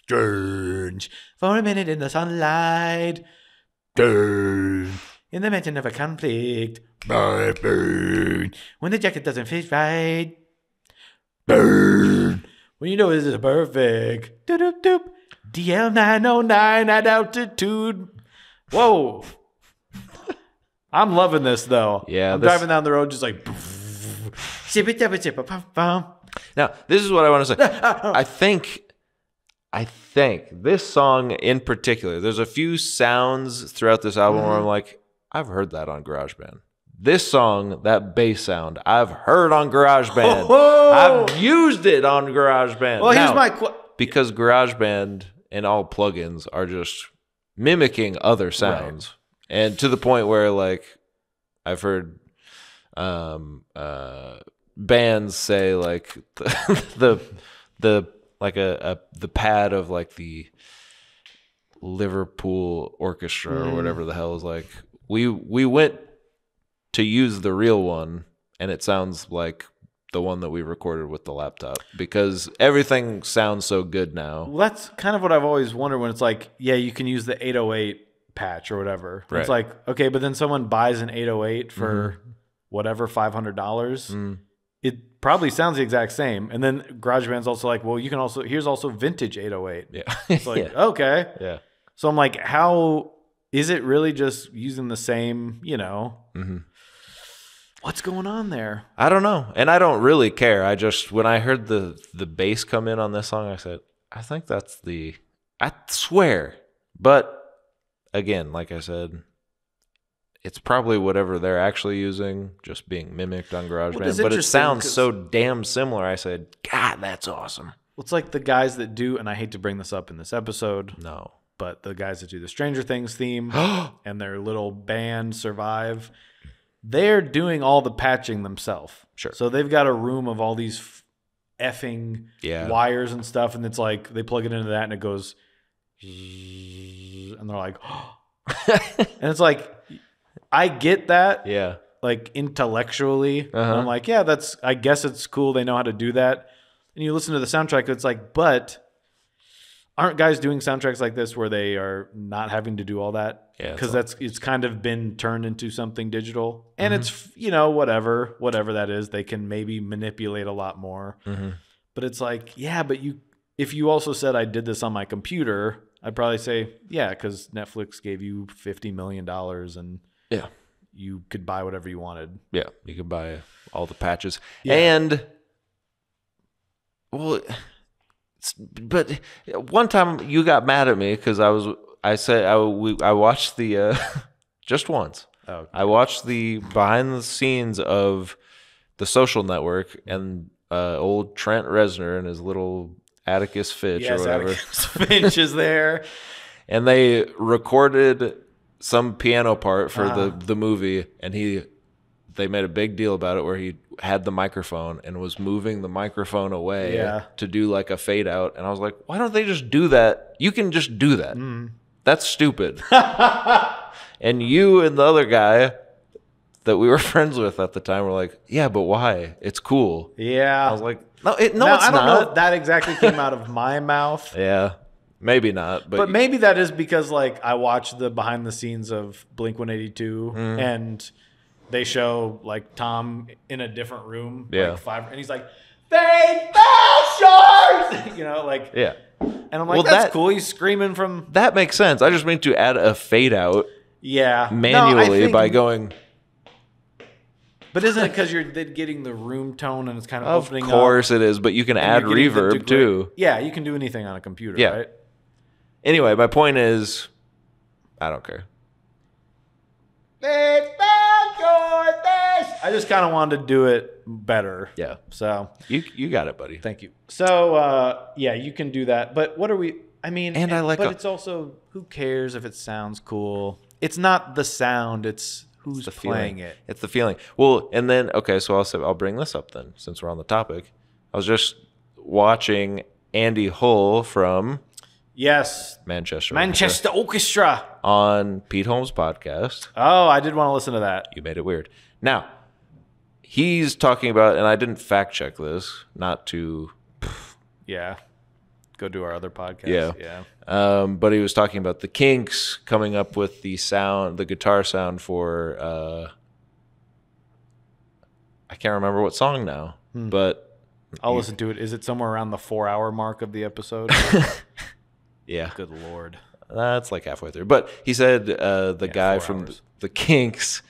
Strange. For a minute in the sunlight. Turn in the mention of a conflict. Burn. When the jacket doesn't fit right. Burn. When you know this is perfect. Doop doop doop. DL909 at altitude. Whoa. I'm loving this though. Yeah, I'm driving down the road just like. Now, this is what I want to say. I think this song in particular, there's a few sounds throughout this album where I'm like, I've heard that on GarageBand. This song, that bass sound, I've heard on GarageBand. I've used it on GarageBand. Well, here's my because GarageBand and all plugins are just mimicking other sounds, right. And to the point where like I've heard bands say like the like the pad of like the Liverpool Orchestra or whatever the hell is like we went to use the real one and it sounds like the one that we recorded with the laptop because everything sounds so good now. Well, that's kind of what I've always wondered when it's like, yeah, you can use the 808 patch or whatever. Right. It's like, okay, but then someone buys an 808 for whatever, $500. It probably sounds the exact same. And then GarageBand's also like, well, you can also, here's also vintage 808. Yeah. It's like, okay. Yeah. So I'm like, how is it really just using the same, you know? What's going on there? I don't know. And I don't really care. I just, when I heard the bass come in on this song, I said, I think that's I swear. But again, like I said, it's probably whatever they're actually using, just being mimicked on GarageBand. But it sounds so damn similar. I said, God, that's awesome. Well, it's like the guys that do, and I hate to bring this up in this episode. No. But the guys that do the Stranger Things theme and their little band Survive, they're doing all the patching themselves. Sure. So they've got a room of all these effing wires and stuff, and it's like they plug it into that and it goes, and they're like, and it's like, I get that. Yeah. Like intellectually. I'm like, yeah, I guess it's cool. They know how to do that. And you listen to the soundtrack, it's like, but aren't guys doing soundtracks like this where they are not having to do all that? Yeah. Because it's kind of been turned into something digital. And it's, you know, whatever that is, they can maybe manipulate a lot more. But it's like, yeah, but if you also said I did this on my computer, I'd probably say, yeah, because Netflix gave you $50 million and you could buy whatever you wanted. Yeah, you could buy all the patches. Yeah. And, well, but one time you got mad at me because I watched the, just once. Oh, okay. I watched the behind the scenes of The Social Network and old Trent Reznor and his little Atticus Finch or whatever. Atticus Finch is there. And they recorded some piano part for the movie, and they made a big deal about it where he had the microphone and was moving the microphone away to do like a fade out. And I was like, why don't they just do that? You can just do that. That's stupid. And you and the other guy that we were friends with at the time were like, yeah, but why? It's cool. Yeah. I was like, no, it's I don't know not. if that exactly came out of my mouth. Yeah. Maybe not, but maybe that is because like I watched the behind the scenes of Blink-182 and they show like Tom in a different room, like and he's like, "Fade shores," you know, like And I'm like, that's cool. He's screaming from. That makes sense. I just mean to add a fade out, manually by going. But isn't it because you're getting the room tone and it's kind of opening up? Of course it is, but you can add reverb too. Yeah, you can do anything on a computer, right? Anyway, my point is, I don't care. I just kind of wanted to do it better. Yeah. So you got it, buddy. Thank you. So you can do that. But what are we? I mean, I like. But it's also, who cares if it sounds cool? It's not the sound. It's who's playing it. It's the feeling. Well, and then so I'll bring this up then since we're on the topic. I was just watching Andy Hull from Manchester Orchestra on Pete Holmes' podcast. Oh, I did want to listen to that. You made it weird. Now, he's talking about, and I didn't fact check this, not to. Yeah. Go do our other podcast. Yeah. Yeah. But he was talking about the Kinks coming up with the guitar sound for I can't remember what song now, but I'll listen to it. Is it somewhere around the 4-hour mark of the episode? yeah, Good Lord. that's like halfway through. But he said the guy 4 from hours. the Kinks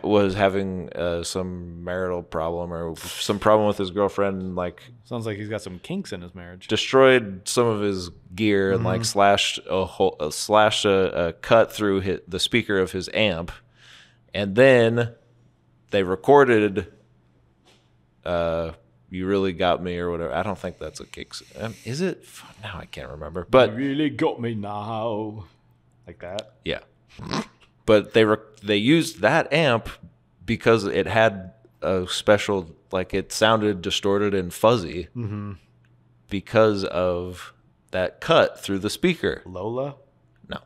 was having some marital problem or some problem with his girlfriend, and like Sounds like he's got some kinks in his marriage. destroyed some of his gear and like slashed a cut through the speaker of his amp, and then they recorded "You Really Got Me" or whatever. I don't think that's a Kinks. Is it? Now I can't remember. But You really got me now. Like that. yeah, but they used that amp because it had a special, like it sounded distorted and fuzzy because of that cut through the speaker. Lola? No.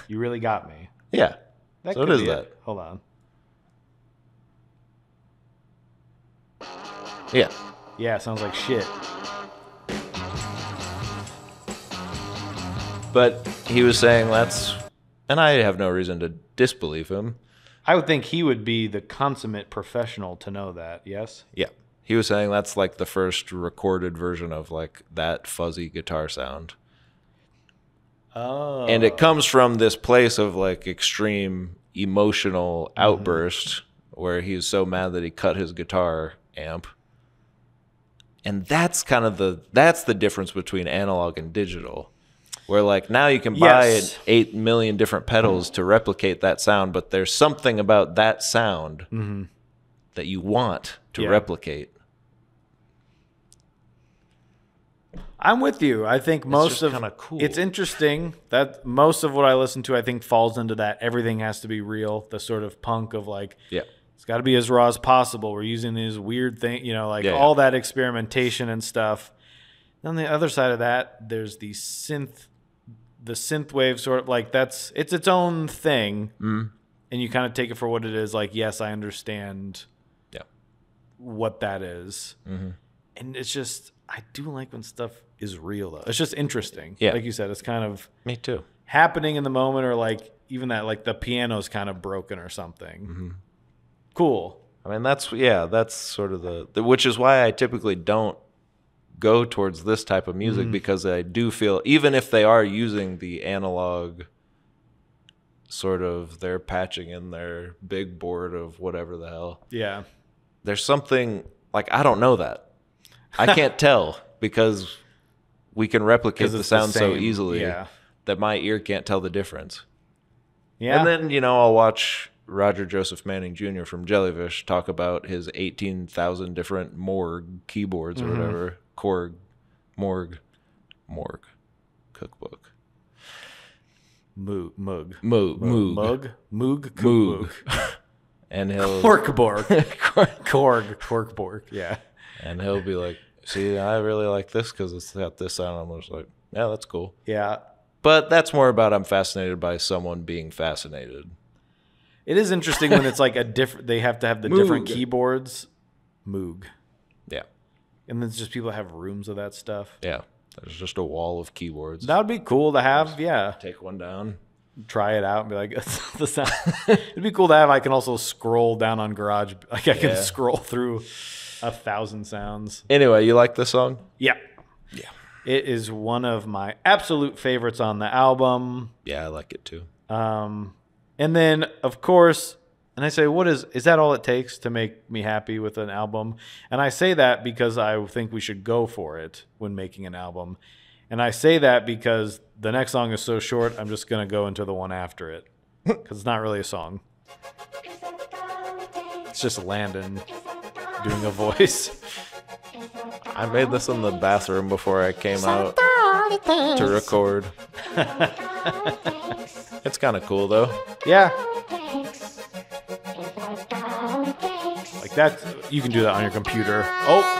You really got me. Yeah. That So it could is be that. Hold on. Yeah. Yeah, sounds like shit. But he was saying that's, and I have no reason to disbelieve him. I would think he would be the consummate professional to know that, yes? Yeah. He was saying that's like the first recorded version of like that fuzzy guitar sound. Oh. And it comes from this place of like extreme emotional outburst where he's so mad that he cut his guitar amp. And that's kind of that's the difference between analog and digital. Where like now you can buy Yes. 8 million different pedals to replicate that sound, but there's something about that sound that you want to Yeah. replicate. I'm with you. I think most just of kinda cool. It's interesting that most of what I listen to, I think, falls into that. Everything has to be real. The sort of punk of like, Yeah. it's got to be as raw as possible. We're using these weird thing, like Yeah, all that experimentation and stuff. On the other side of that, there's the synth wave sort of like it's its own thing, and you kind of take it for what it is. Like, yes, I understand Yeah. what that is. And it's just, I do like when stuff is real though. It's just interesting. Yeah. Like you said, it's kind of Me too. happening in the moment, or like even that, like the piano's kind of broken or something. Cool. I mean, that's sort of the which is why I typically don't go towards this type of music, because I do feel, even if they are using the analog sort of, they're patching in their big board of whatever the hell, Yeah. there's something like, I don't know that. I can't tell because we can replicate 'Cause the it's the sound so same, easily yeah. that my ear can't tell the difference. Yeah. And then, I'll watch Roger Joseph Manning Jr. from Jellyfish talk about his 18,000 different Morg keyboards or whatever. Morg cookbook. Moog. Moog. Moog. And he'll Corkborg. Corkborg. Yeah. and he'll be like, see, I really like this because it's got this sound. I'm just like, yeah, that's cool. Yeah. But that's more about I'm fascinated by someone being fascinated. It is interesting when it's like they have to have the different keyboards. Moog. Yeah. And then it's just people have rooms of that stuff. Yeah. There's just a wall of keyboards. That would be cool to have. Yeah. Take one down. Try it out and be like, that's the sound. It'd be cool to have. I can also scroll down on Garage. Like I can Yeah. scroll through 1,000 sounds. Anyway, you like this song? Yeah. Yeah. It is one of my absolute favorites on the album. Yeah, I like it too. And then, of course, and I say, is that all it takes to make me happy with an album? And I say that because I think we should go for it when making an album. And I say that because the next song is so short, I'm just going to go into the one after it. Because it's not really a song. It's just Landon doing a voice. I made this in the bathroom before I came out to record. It's kind of cool though. Yeah. Like that, you can do that on your computer. Oh.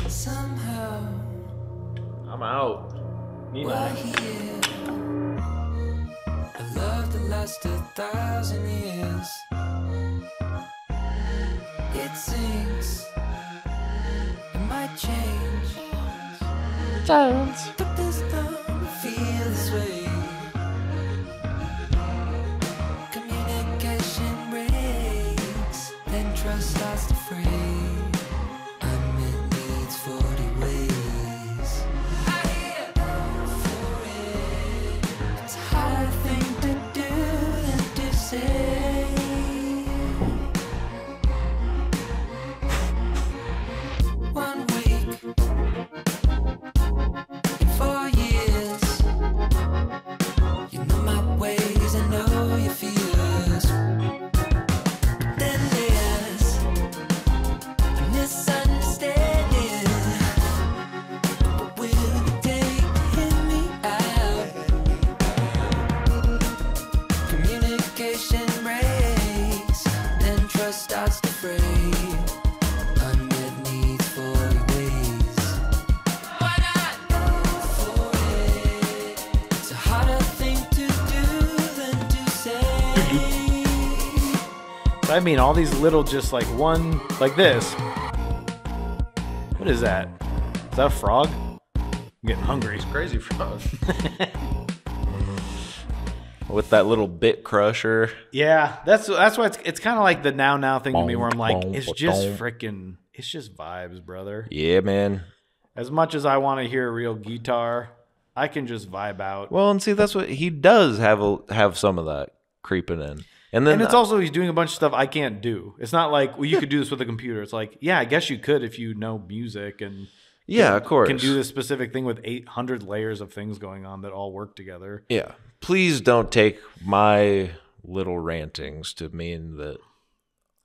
Somehow I'm out. we're Nina. here. A love that lasted 1,000 years. It sinks. It might change. But this don't feel this way. Communication breaks, then trust starts to fray. Unmet needs 40 ways. I hear for it. It's a hard thing to do than to say. One week in 4 years. You know my ways, I know your fears. Then there's a misunderstanding. But will you take me out? Communication breaks, then trust starts to fray. Unmet needs 40 ways. Why not for it? It's a harder thing to do than to say. I mean, all these little, just like one, like this. What is that? Is that a frog? I'm getting hungry. Crazy frog. With that little bit crusher. Yeah, that's why it's kind of like the now thing to me, where I'm like, it's just vibes, brother. Yeah, man. As much as I want to hear a real guitar, I can just vibe out. Well, and see, that's what he does have some of that creeping in. And then And it's also, he's doing a bunch of stuff I can't do. It's not like, well, you could do this with a computer. It's like, yeah, I guess you could if you know music and yeah, of course. can do this specific thing with 800 layers of things going on that all work together. Yeah. Please don't take my little rantings to mean that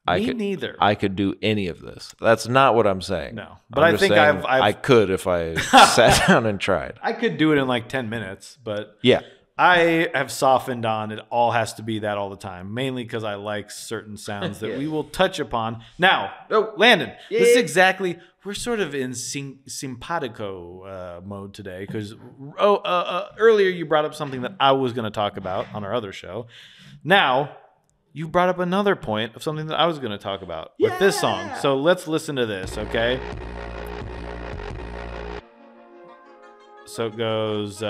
Neither. I could do any of this. That's not what I'm saying. No. But I'm I just think saying I could if I sat down and tried. I could do it in like 10 minutes, but Yeah. I have softened on it all has to be that all the time, mainly because I like certain sounds that Yeah. we will touch upon. Now, Landon, this is exactly, we're sort of in simpatico mode today, because earlier you brought up something that I was going to talk about on our other show. Now, you brought up another point of something that I was going to talk about with this song. So let's listen to this, okay? So it goes,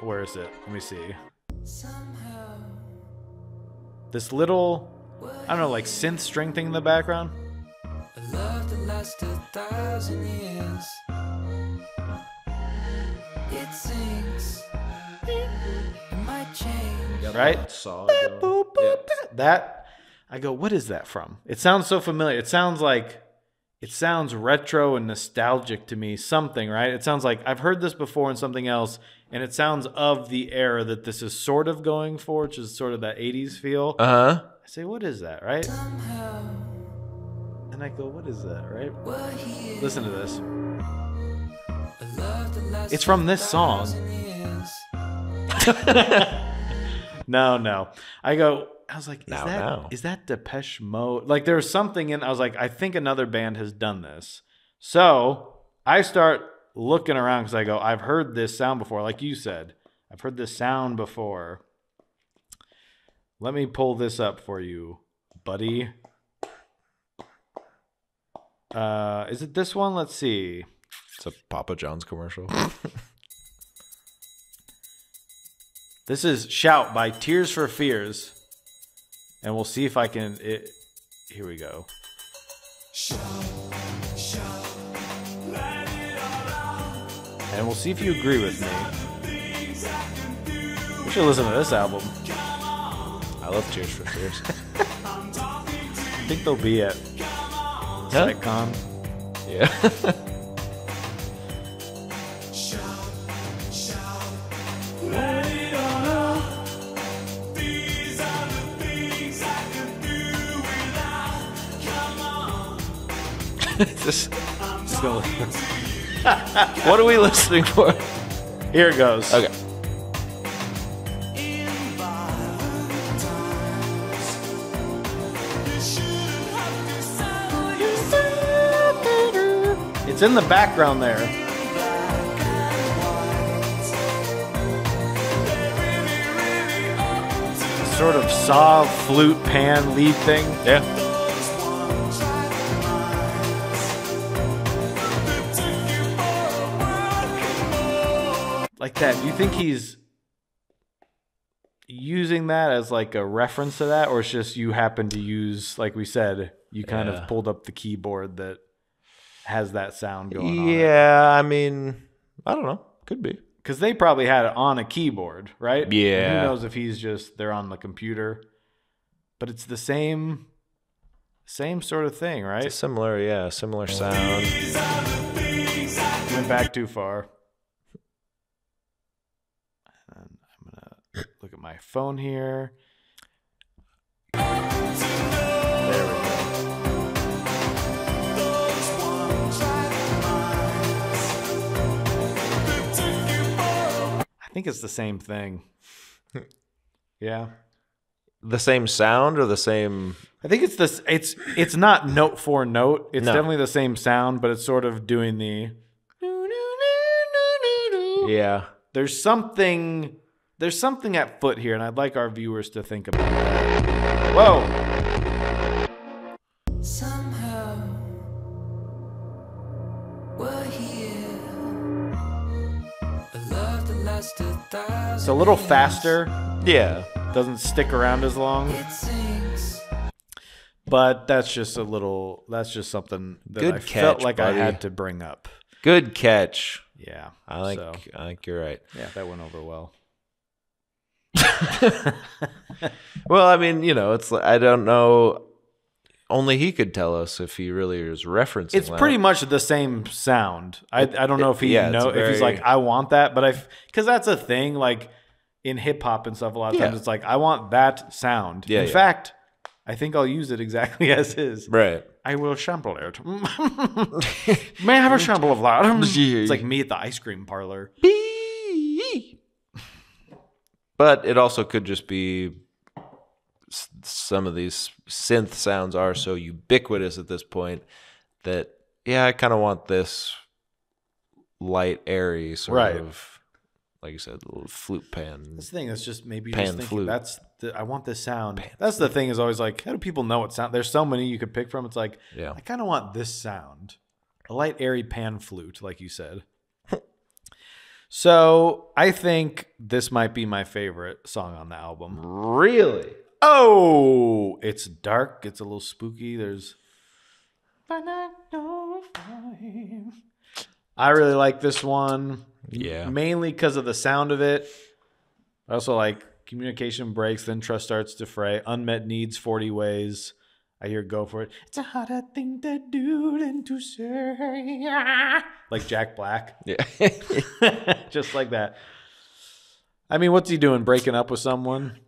where is it? Let me see. Somehow This little, I don't know, like synth string thing in the background. a love that lasted 1,000 years. It sinks. It might change. Right? Saw That, I go, what is that from? It sounds so familiar. It sounds retro and nostalgic to me, something, right? It sounds like I've heard this before in something else, and it sounds of the era that this is sort of going for, which is sort of that 80s feel. Uh-huh. I say, what is that, right? Somehow And I go, what is that, right? we're here. Listen to this. A love that lasted It's from this song. 1,000 years. No. I was like, Now. is that Depeche Mode? Like, there was something in, I was like, I think another band has done this. So I start looking around because I go, I've heard this sound before. Like you said, I've heard this sound before. Let me pull this up for you, buddy. Is it this one? Let's see. It's a Papa John's commercial. This is Shout by Tears for Fears. And we'll see if I can... Here we go. And we'll see if you agree with me. We should listen to this album. I love Tears for Fears. I think they'll be at SiteCon. Yeah. Just So, what are we listening for? Here it goes. Okay. It's in the background there. Sort of saw, flute, pan, lead thing. Yeah. Like that. Do you think he's using that as like a reference to that, or it's just you happen to use, like we said, you kind of pulled up the keyboard that has that sound going on? Yeah, I mean, I don't know. Could be. Because they probably had it on a keyboard, right? Yeah. And who knows if they're on the computer. But it's the same sort of thing, right? It's similar sound. Went back too far. And I'm going to look at my phone here. There we go. I think it's the same thing. Yeah. The same sound or the same? I think it's this. It's not note for note. It's No. definitely the same sound, but it's sort of doing the. Yeah. There's something at foot here, and I'd like our viewers to think about that. Whoa! Somehow we're here. A love that lasted 1,000 It's a little faster. Yeah. Doesn't stick around as long. It sings. But that's just something that Good I catch, felt like buddy. I had to bring up. Good catch. Yeah. I so, think you're right. yeah, that went over well. Well, I mean, it's like, I don't know. Only he could tell us if he really is referencing. It's that. pretty much the same sound. I don't know if he yeah, it's if he's very- like, I want that, but because that's a thing, like in hip hop and stuff, a lot of times Yeah. it's like, I want that sound. Yeah, In yeah. fact, I think I'll use it exactly as is. Right. I will sample it. May I have a sample of that? It's like me at the ice cream parlor. But it also could just be some of these synth sounds are so ubiquitous at this point that, yeah, I kind of want this light, airy sort Right. of, like you said, little flute pan. This thing is just maybe Pan just thinking flute. I want this sound. That's the thing is always like, how do people know what sound? There's so many you could pick from. It's like, Yeah. I kind of want this sound. A light, airy pan flute, like you said. So I think this might be my favorite song on the album. Really? Oh, it's dark. It's a little spooky. I really like this one. Yeah. Mainly because of the sound of it. I also like communication breaks, then trust starts to fray. Unmet needs, 40 ways. I hear go for it. It's a harder thing to do than to say. Like Jack Black. Yeah. Just like that. I mean, what's he doing? Breaking up with someone?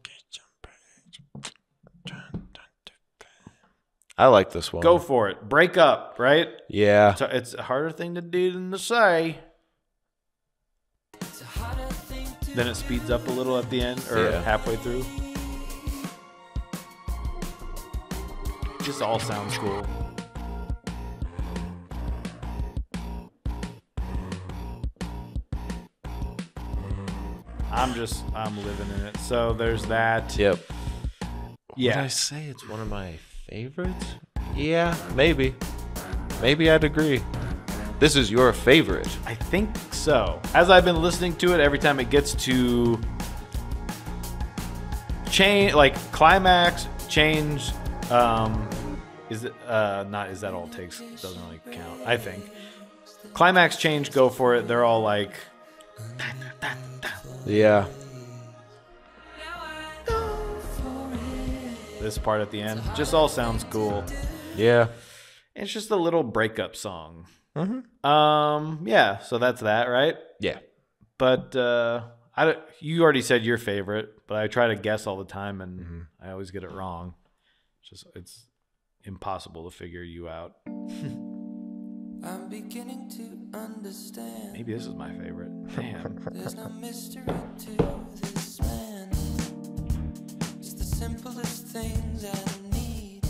I like this one. Go for it. Break up, right? Yeah. So it's a harder thing to do than to say. Then it speeds up a little at the end or Yeah. halfway through. Just all sounds cool. I'm living in it. So there's that. Yep. Yeah. Would I say it's one of my favorites? Yeah, maybe. Maybe I'd agree. This is your favorite. I think so. As I've been listening to it, every time it gets to climax, change, is it not is that all it takes? Doesn't really count. I think. Climax, change, go for it. They're all like Yeah. this part at the end. Just all sounds cool. Yeah. It's just a little breakup song. Yeah, so that's that, right? Yeah. But you already said your favorite, but I try to guess all the time, and I always get it wrong. It's impossible to figure you out. I'm beginning to understand. Maybe this is my favorite. Man. There's no mystery to this man. It's the simplest things I need.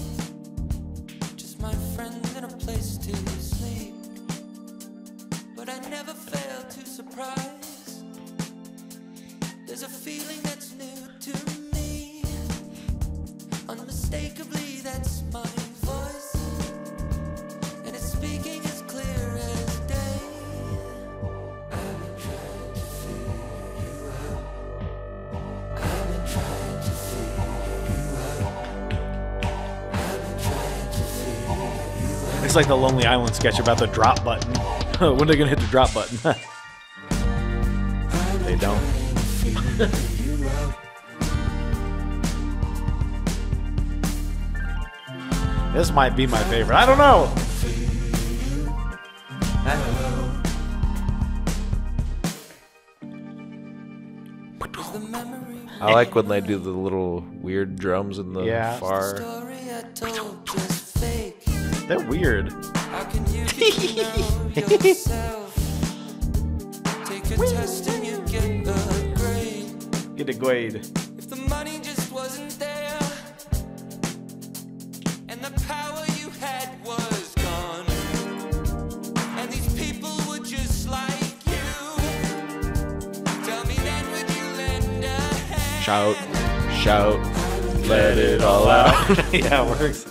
Just my friends and a place to sleep. But I never fail to surprise. There's a feeling that's new to me. Unmistakably, that's my voice. And it's speaking as clear as day. I've been trying to figure you out. I've been trying to figure you out. I've been trying to figure you out. It's like the Lonely Island sketch about the drop button. When are they gonna hit the drop button? They don't. This might be my favorite. I don't know. I like when they do the little weird drums in the Yeah. far. Story I told just fake. They're weird. How can you get to know yourself? Take a test and you get a grade. Get a grade. If the money just wasn't there, and the power you had was gone, and these people were just like you, tell me then would you lend a hand? Shout, shout, let it all out. Yeah, it works.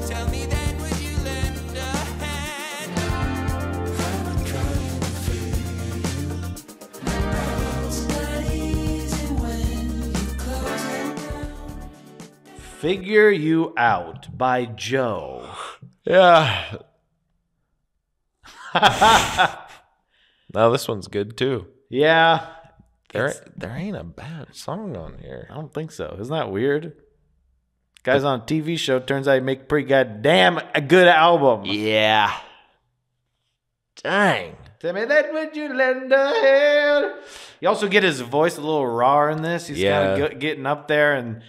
Tell me then would you lend a hand? I'm trying to figure you out. It's not easy when you close it down. Figure You Out by Joe. Yeah. Now this one's good too. Yeah. There ain't a bad song on here. I don't think so. Isn't that weird? Guys on a TV show, turns out he make pretty goddamn a good album. Yeah. Dang. Tell me that would you lend a hand? You also get his voice a little raw in this. He's kind of getting up there and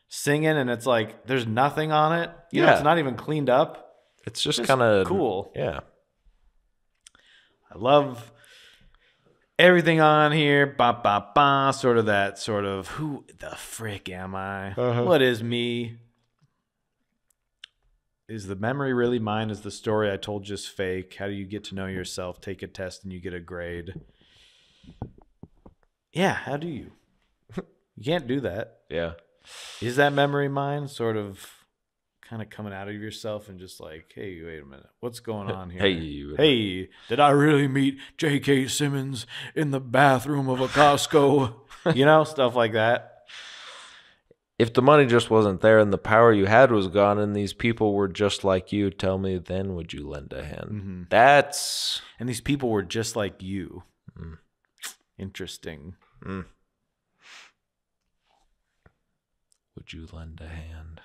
singing, and it's like there's nothing on it. You know, Yeah. it's not even cleaned up. It's just kind of cool. Yeah. I love everything on here. Ba ba ba. Sort of that sort of who the frick am I? What is me? Is the memory really mine? Is the story I told just fake? How do you get to know yourself? Take a test and you get a grade. Yeah, how do you? You can't do that. Yeah. Is that memory mine? Sort of kind of coming out of yourself and just like, hey, wait a minute. What's going on here? Hey, did I really meet J.K. Simmons in the bathroom of a Costco? You know, stuff like that. If the money just wasn't there and the power you had was gone and these people were just like you, tell me then would you lend a hand? Mm-hmm. That's... And these people were just like you. Interesting. Would you lend a hand?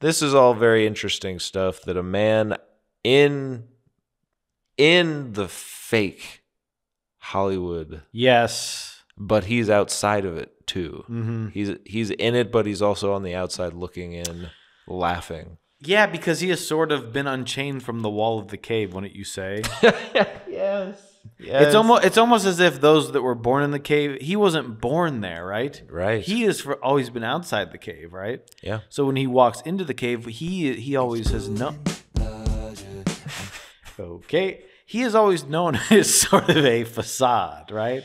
This is all very interesting stuff that a man in the fake Hollywood, Yes. but he's outside of it too. Mm-hmm. He's in it, but he's also on the outside looking in, laughing. Yeah, because he has sort of been unchained from the wall of the cave, wouldn't you say? Yes. It's almost as if those that were born in the cave, he wasn't born there, right? Right. He has always been outside the cave, right? Yeah. So when he walks into the cave, he always has known. Okay. He is always known as sort of a facade, right?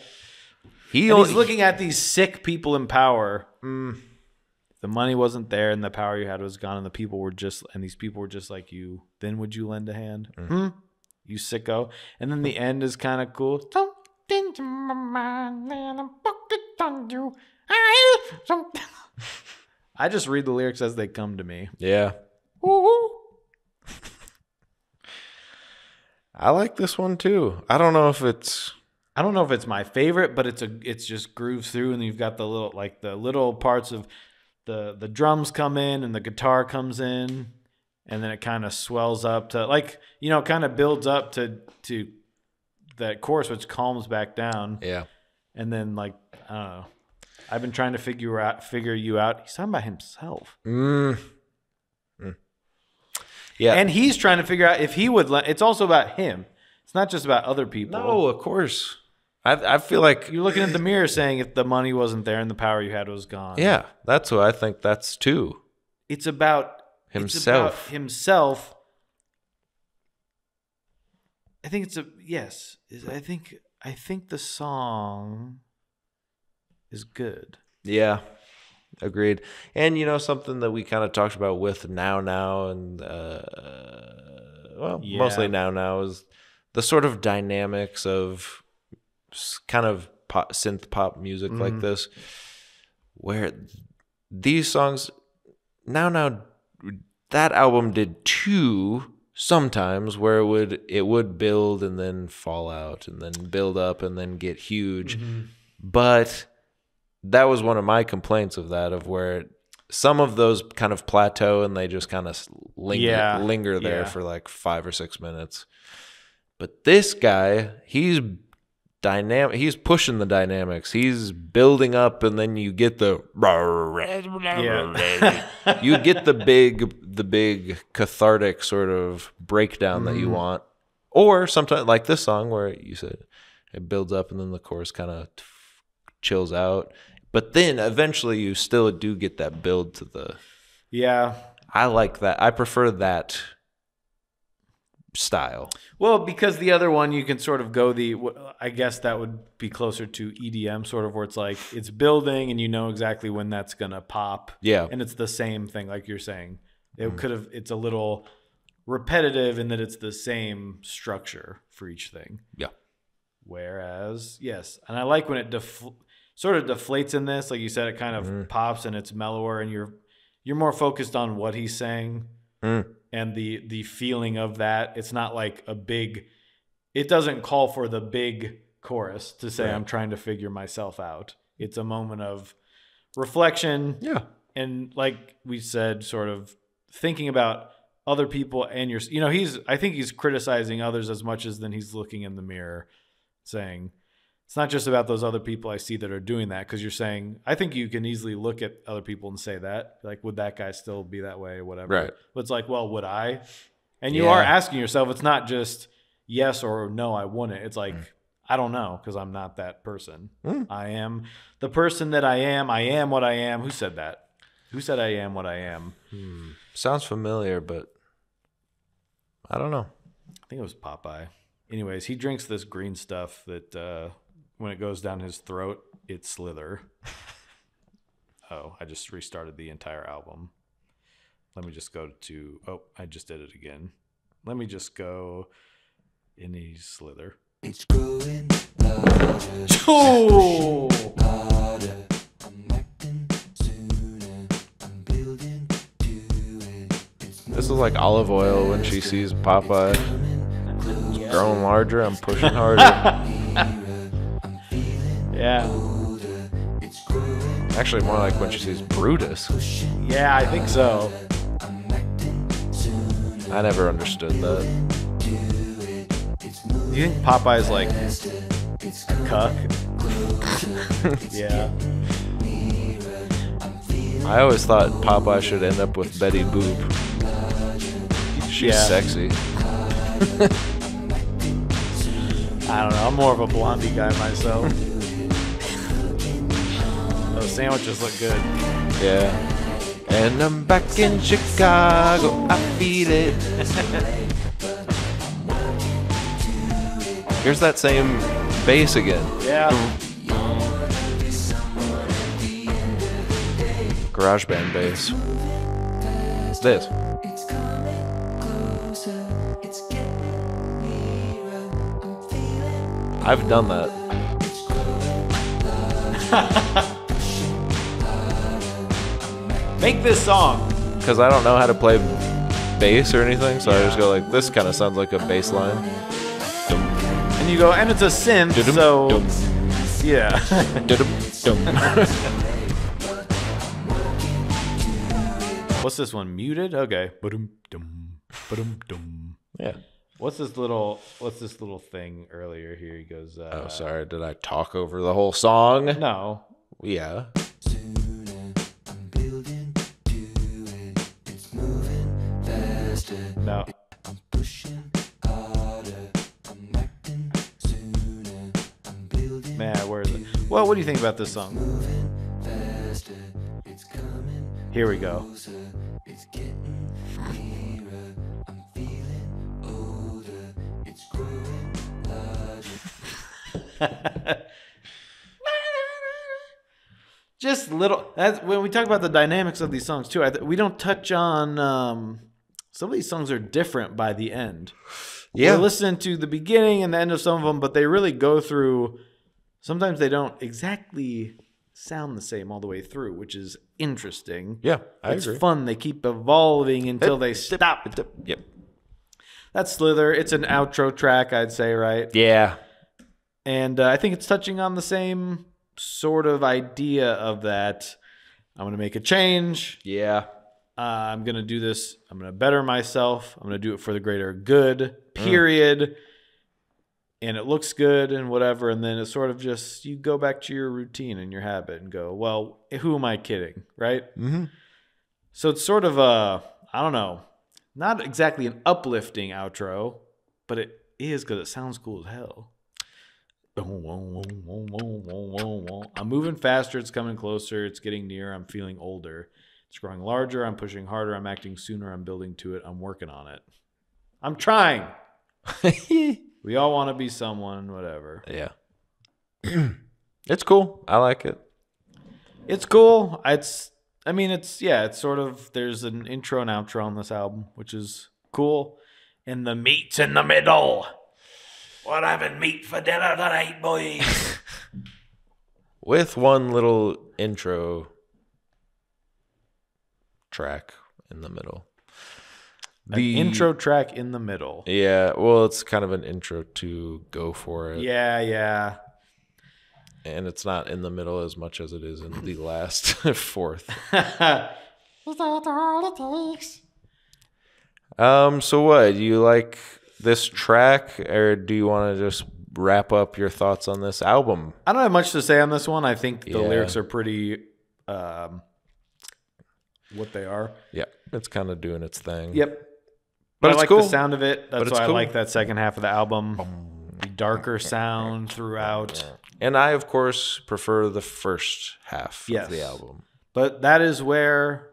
He's looking at these sick people in power. The money wasn't there, and the power you had was gone, and these people were just like you. Then would you lend a hand? You sicko. And then the end is kind of cool. Something to my mind and I'm focused on you. Something. I just read the lyrics as they come to me. Yeah. Woo-hoo. I like this one too. I don't know if it's my favorite, but it's just grooves through, and you've got the little parts of the drums come in and the guitar comes in, and then it kind of swells up to kind of builds up to that chorus, which calms back down. Yeah. And then I don't know. I've been trying to figure you out. He's talking about himself. Yeah. And he's trying to figure out if he would it's also about him. It's not just about other people. No, of course. I feel like You're looking at the mirror saying if the money wasn't there and the power you had was gone. yeah, that's what I think that's too. It's about Himself. It's about himself. I think it's yes. I think the song is good. Yeah. Agreed. And something that we kind of talked about with Now and mostly Now is the sort of dynamics of kind of synth pop music like this, where these songs Now that album did too sometimes, where it would build and then fall out and then build up and then get huge. But that was one of my complaints of that, of where some of those kind of plateau and they just kind of linger there for like 5 or 6 minutes. But this guy, he's dynamic. He's pushing the dynamics. He's building up, and then you get the you get the big cathartic sort of breakdown that you want. Or sometimes like this song where you said it builds up and then the chorus kind of chills out. But then eventually you still do get that build to the... Yeah. I like that. I prefer that style. Well, because the other one you can sort of go I guess that would be closer to EDM, sort of, where it's like it's building and you know exactly when that's going to pop. Yeah. And it's the same thing like you're saying. It's a little repetitive in that it's the same structure for each thing. Yeah. Whereas, yes, and I like when it sort of deflates in this, like you said, it kind of pops and it's mellower, and you're more focused on what he's saying and the feeling of that. It's not like it doesn't call for the big chorus to say I'm trying to figure myself out. It's a moment of reflection. Yeah. And like we said, sort of thinking about other people and I think he's criticizing others as much as then he's looking in the mirror saying, it's not just about those other people I see that are doing that, because you're saying, I think you can easily look at other people and say that, like, would that guy still be that way or whatever? Right. But it's like, well, would I? And you are asking yourself, it's not just yes or no, I wouldn't. It's like, I don't know, because I'm not that person. I am the person that I am. I am what I am. Who said that? Who said I am what I am? Sounds familiar, but I don't know. I think it was Popeye. Anyways, he drinks this green stuff that when it goes down his throat, it's Slither. Oh, I just restarted the entire album. Let me just go to... Oh, I just did it again. Let me just go in the Slither. It's growing larger. Oh! Harder. I'm acting sooner. I'm building to it. This is like Olive Oil when she sees Popeye growing larger. I'm pushing harder. Yeah. Actually, more like when she sees Brutus. Yeah, I think so. I never understood that. Do you think Popeye's like a cuck? Yeah. I always thought Popeye should end up with Betty Boop. She's sexy. I don't know. I'm more of a Blondie guy myself. Those sandwiches look good. Yeah. And I'm back in Chicago. I feel it. Here's that same bass again. Yeah. Garage band bass. It's this. I've done that. Make this song. Because I don't know how to play bass or anything, so I just go like, this kind of sounds like a bass line. And you go, and it's a synth, so... Yeah. What's this one? Muted? Okay. Yeah. What's this little thing earlier here? He goes, Oh, sorry. Did I talk over the whole song? No. Yeah. I'm building to it. It's moving faster. No. I'm pushing harder, I'm acting sooner, I'm building Man, where is it? Well, what do you think about this song? faster, it's coming Here we go. closer, it's getting nearer, I'm feeling older, it's growing larger. Just little. That's, when we talk about the dynamics of these songs too, we don't touch on. Some of these songs are different by the end. Yeah. We're listening to the beginning and the end of some of them, but they really go through. Sometimes they don't exactly sound the same all the way through, which is interesting. Yeah, I It's agree. fun. They keep evolving until they stop. Yep. That's Slither. It's an outro track, I'd say, right? Yeah. And I think it's touching on the same sort of idea of that. I'm going to make a change. Yeah. I'm going to do this. I'm going to better myself. I'm going to do it for the greater good, period. And it looks good and whatever. And then it's sort of just, you go back to your routine and your habit and go, well, who am I kidding? Right? Mm-hmm. So it's sort of a, I don't know, not exactly an uplifting outro, but it is because it sounds cool as hell. I'm moving faster. It's coming closer. It's getting near. I'm feeling older. It's growing larger. I'm pushing harder. I'm acting sooner. I'm building to it. I'm working on it. I'm trying. We all want to be someone, whatever. Yeah. It's cool. I like it. It's cool. It's sort of, there's an intro and outro on this album, which is cool. And the meat's in the middle. We're having meat for dinner tonight, boys. With one little intro track in the middle. An intro track in the middle. Yeah, well, it's kind of an intro to Go For It. Yeah. And it's not in the middle as much as it is in the last fourth. Is that all it takes? So what? Do you like this track, or do you want to just wrap up your thoughts on this album? I don't have much to say on this one. I think the Yeah. lyrics are pretty what they are. Yeah, it's kind of doing its thing. Yep. But I it's like cool. the sound of it. That's it's why cool. I like that second half of the album. The darker sound throughout. And I, of course, prefer the first half Yes. of the album. But that is where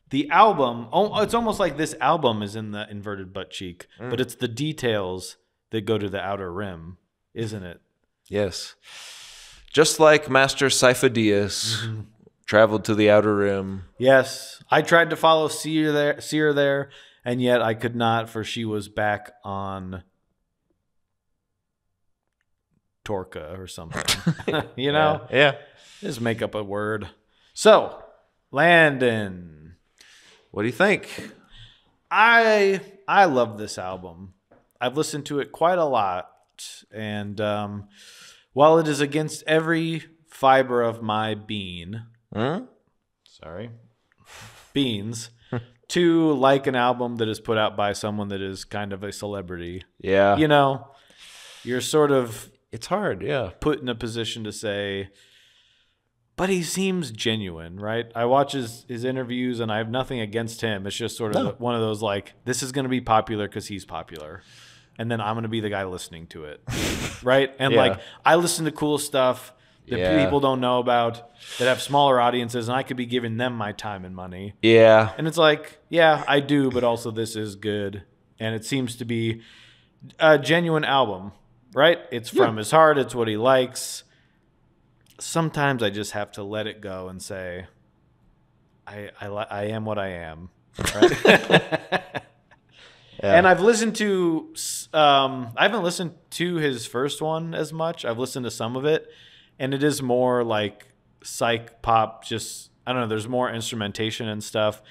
the album, it's almost like this album is in the inverted butt cheek, but it's the details that go to the outer rim, isn't it? Yes. Just like Master Sifo-Dyas traveled to the Outer Rim. Yes. I tried to follow Seer there, and yet I could not, for she was back on Torca or something. You know? Yeah. Just make up a word. So, Landon. What do you think? I love this album. I've listened to it quite a lot, and while it is against every fiber of my beans, to like an album that is put out by someone that is kind of a celebrity, Yeah. you know, you're sort of It's hard, yeah. put in a position to say, but he seems genuine, right? I watch his interviews and I have nothing against him. It's just sort of one of those like, this is going to be popular because he's popular. And then I'm going to be the guy listening to it, right? And Yeah. like, I listen to cool stuff that Yeah. people don't know about that have smaller audiences, and I could be giving them my time and money. Yeah. And it's like, yeah, I do, but also this is good. And it seems to be a genuine album, right? It's from his heart. It's what he likes. Sometimes I just have to let it go and say, I am what I am. Right? And I've listened to, I haven't listened to his first one as much. I've listened to some of it, and it is more like psych pop. Just, I don't know, there's more instrumentation and stuff.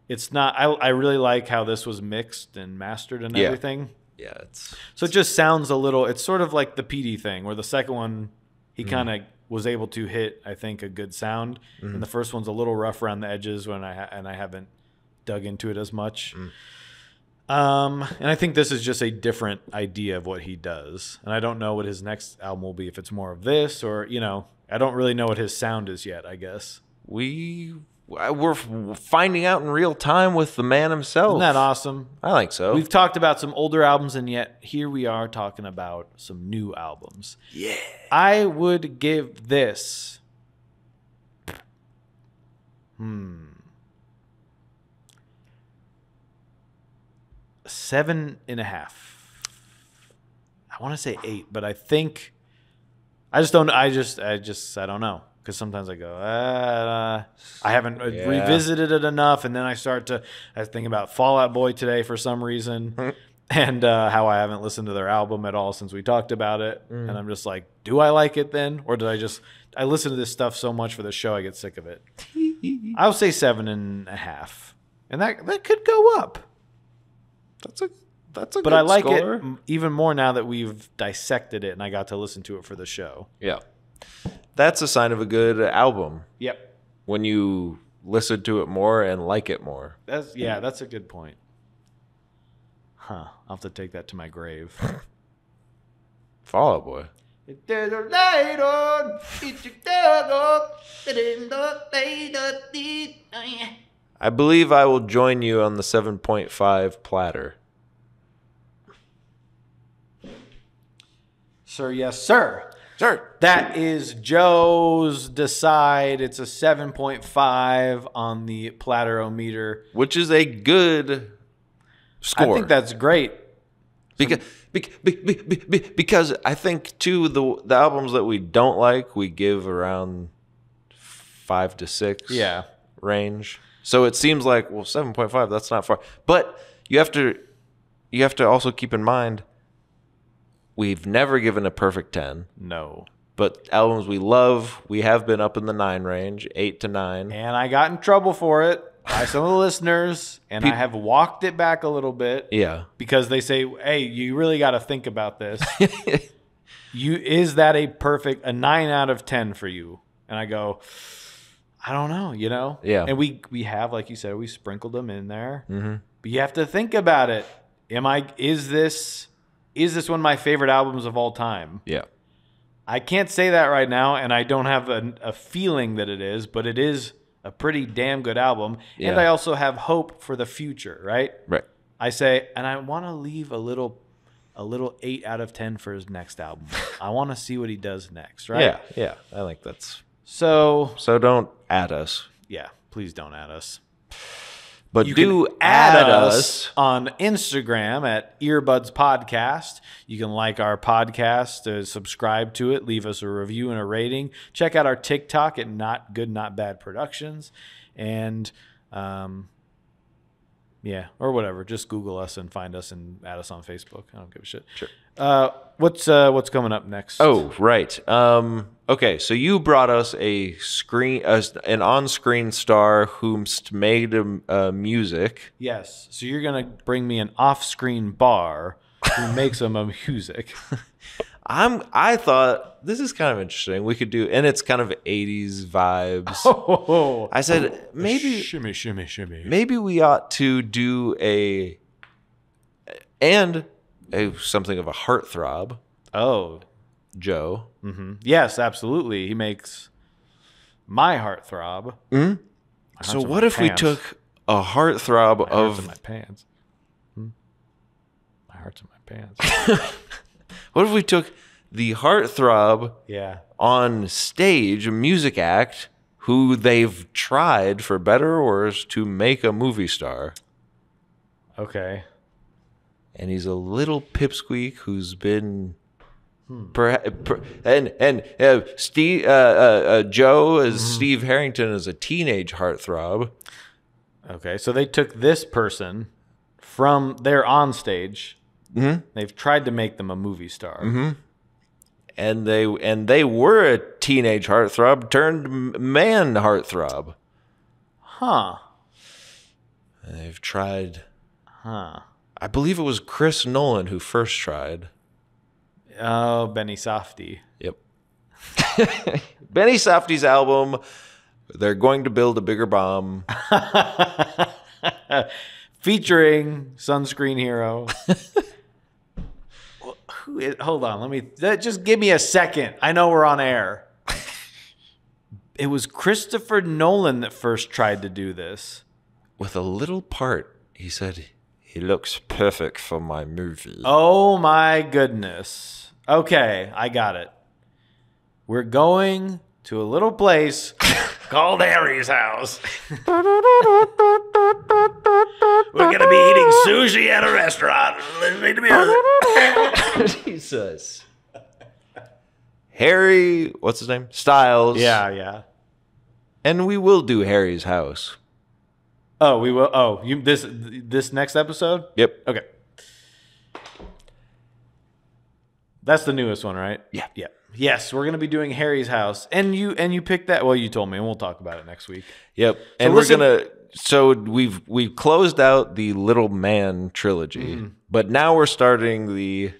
It's not, I really like how this was mixed and mastered and everything. Yeah, it's So it just sounds a little, it's sort of like the PD thing, where the second one, he kind of was able to hit, I think, a good sound. And the first one's a little rough around the edges when I haven't dug into it as much. And I think this is just a different idea of what he does. And I don't know what his next album will be, if it's more of this or, you know, I don't really know what his sound is yet, I guess. we we're finding out in real time with the man himself. Isn't that awesome? I think so. We've talked about some older albums, and yet here we are talking about some new albums. Yeah. I would give this 7.5. I want to say 8, but I think I don't know, because sometimes I go I haven't revisited it enough, and then I was thinking about Fall Out Boy today for some reason, and how I haven't listened to their album at all since we talked about it, and I'm just like, do I like it then, or did I listen to this stuff so much for the show I get sick of it? I'll say 7.5, and that could go up. That's a But good I like score. it even more now that we've dissected it and I got to listen to it for the show. Yeah. That's a sign of a good album. Yep. When you listen to it more and like it more. That's a good point. Huh. I'll have to take that to my grave. Fall Out Boy. I believe I will join you on the 7.5 platter. Sir, yes, sir. Sure. That is Joe's Decide. It's a 7.5 on the Platterometer. Which is a good score. I think that's great. Because I think, too, the albums that we don't like, we give around 5 to 6 range. So it seems like, well, 7.5, that's not far. But you have to also keep in mind, we've never given a perfect 10. No. But albums we love, we have been up in the 9 range, 8 to 9. And I got in trouble for it by some of the listeners, and I have walked it back a little bit. Yeah. Because they say, hey, you really got to think about this. Is that a 9 out of 10 for you? And I go, I don't know, Yeah. And we have, like you said, we sprinkled them in there. Mm-hmm. But you have to think about it. Is this one of my favorite albums of all time? Yeah. I can't say that right now, and I don't have a feeling that it is, but it is a pretty damn good album. Yeah. And I also have hope for the future, right? Right. I say, and I want to leave a little 8 out of 10 for his next album. I want to see what he does next, right? Yeah. Yeah. I think that's... So don't add us. yeah, please don't add us. But You do can add us. on Instagram at Earbuds Podcast. You can like our podcast, subscribe to it, leave us a review and a rating. Check out our TikTok at Not Good Not Bad Productions, and or whatever. Just Google us and find us and add us on Facebook. I don't give a shit. Sure. What's coming up next? Oh, right. Okay, so you brought us an on-screen star whomst made music. Yes. So you're gonna bring me an off-screen bar who makes them a music. I thought this is kind of interesting. We could do, and it's kind of 80s vibes. Oh, I said maybe Shimmy, shimmy, shimmy. maybe we ought to do something of a heartthrob. oh. Joe. Mm-hmm. Yes, absolutely. He makes my heart throb. Mm-hmm. My So heart's in what my if we pants. took a heartthrob My heart's in of my pants? My heart's in my pants. what if we took the heartthrob Yeah. on stage, a music act who they've tried for better or worse to make a movie star, Okay. and he's a little pipsqueak who's been Steve Joe as Steve Harrington as a teenage heartthrob. Okay. So they took this person from their on stage. Mm-hmm. They've tried to make them a movie star. Mm-hmm. And they were a teenage heartthrob turned man heartthrob. Huh. And they've tried. Huh. I believe it was Chris Nolan who first tried. Oh, Benny Softy. Yep. Benny Safdie's album, They're Going to Build a Bigger Bomb. Featuring Sunscreen Hero. Hold on. Just give me a second. I know we're on air. it was Christopher Nolan that first tried to do this. With a little part, he said, "He looks perfect for my movie." Oh my goodness. Okay, I got it. We're going to a little place called Harry's house. We're going to be eating sushi at a restaurant. Listening to music. Jesus. Harry, what's his name? Styles. Yeah. And we will do Harry's house. Oh, we will. Oh, this next episode? Yep. Okay. That's the newest one, right? Yeah. Yes, we're gonna be doing Harry's house, and you picked that. Well, you told me, and we'll talk about it next week. Yep. And we've closed out the Little Man trilogy, but now we're starting the.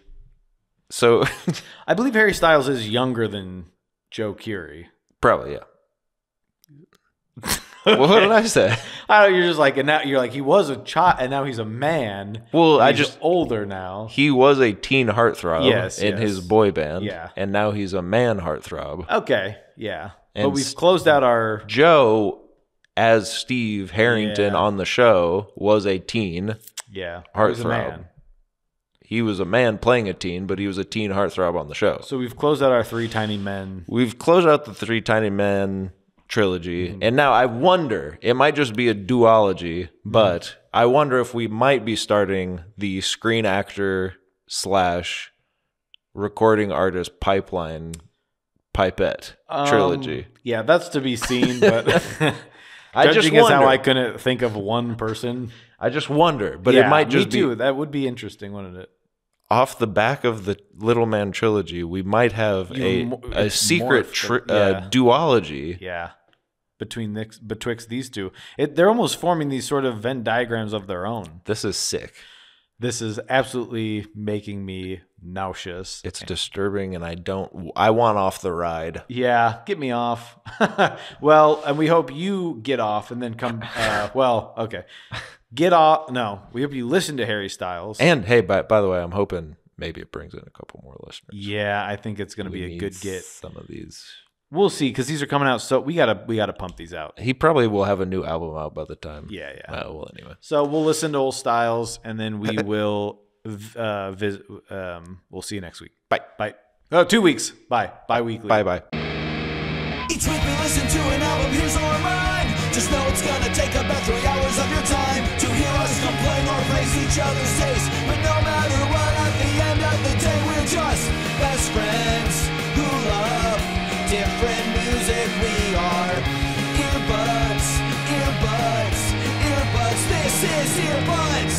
So, I believe Harry Styles is younger than Joe Keery. Probably, yeah. Well, what did I say? I don't know, you're just like, and now you're like, he was a child, and now he's a man. Well, he's older now. He was a teen heartthrob in his boy band. Yeah. And now he's a man heartthrob. Okay, yeah. And but we've closed out our... Joe, as Steve Harrington on the show, was a teen heartthrob. He was a man playing a teen, but he was a teen heartthrob on the show. So we've closed out our Three Tiny Men. We've closed out the Three Tiny Men trilogy, and now I wonder, it might just be a duology, but I wonder if we might be starting the screen actor / recording artist pipeline pipette trilogy. Yeah, that's to be seen, but just as how wonder. I couldn't think of one person. I just wonder, but it might just me too. be That would be interesting, wouldn't it? off the back of the Little Man trilogy. We might have a secret duology. Yeah. Betwixt these two. They're almost forming these sort of Venn diagrams of their own. This is sick. This is absolutely making me nauseous. It's disturbing, and I want off the ride. Yeah, get me off. Well, and we hope you get off and then come. Okay. Get off. No, we hope you listen to Harry Styles. And hey, by the way, I'm hoping maybe it brings in a couple more listeners. Yeah, I think it's going to be a good get. Some of these. We'll see, because these are coming out, so we gotta pump these out. He probably will have a new album out by the time. Yeah. Well, anyway. So we'll listen to old Styles, and then we will visit. We'll see you next week. Bye. Oh, 2 weeks. Bye. Bi-weekly. Bye. Each week we listen to an album, here's our mind. Just know it's gonna take about 3 hours of your time to hear us complain or praise each other's taste. But no matter what, at the end of the day, we're just best friends who love different music. We are earbuds. This is earbuds.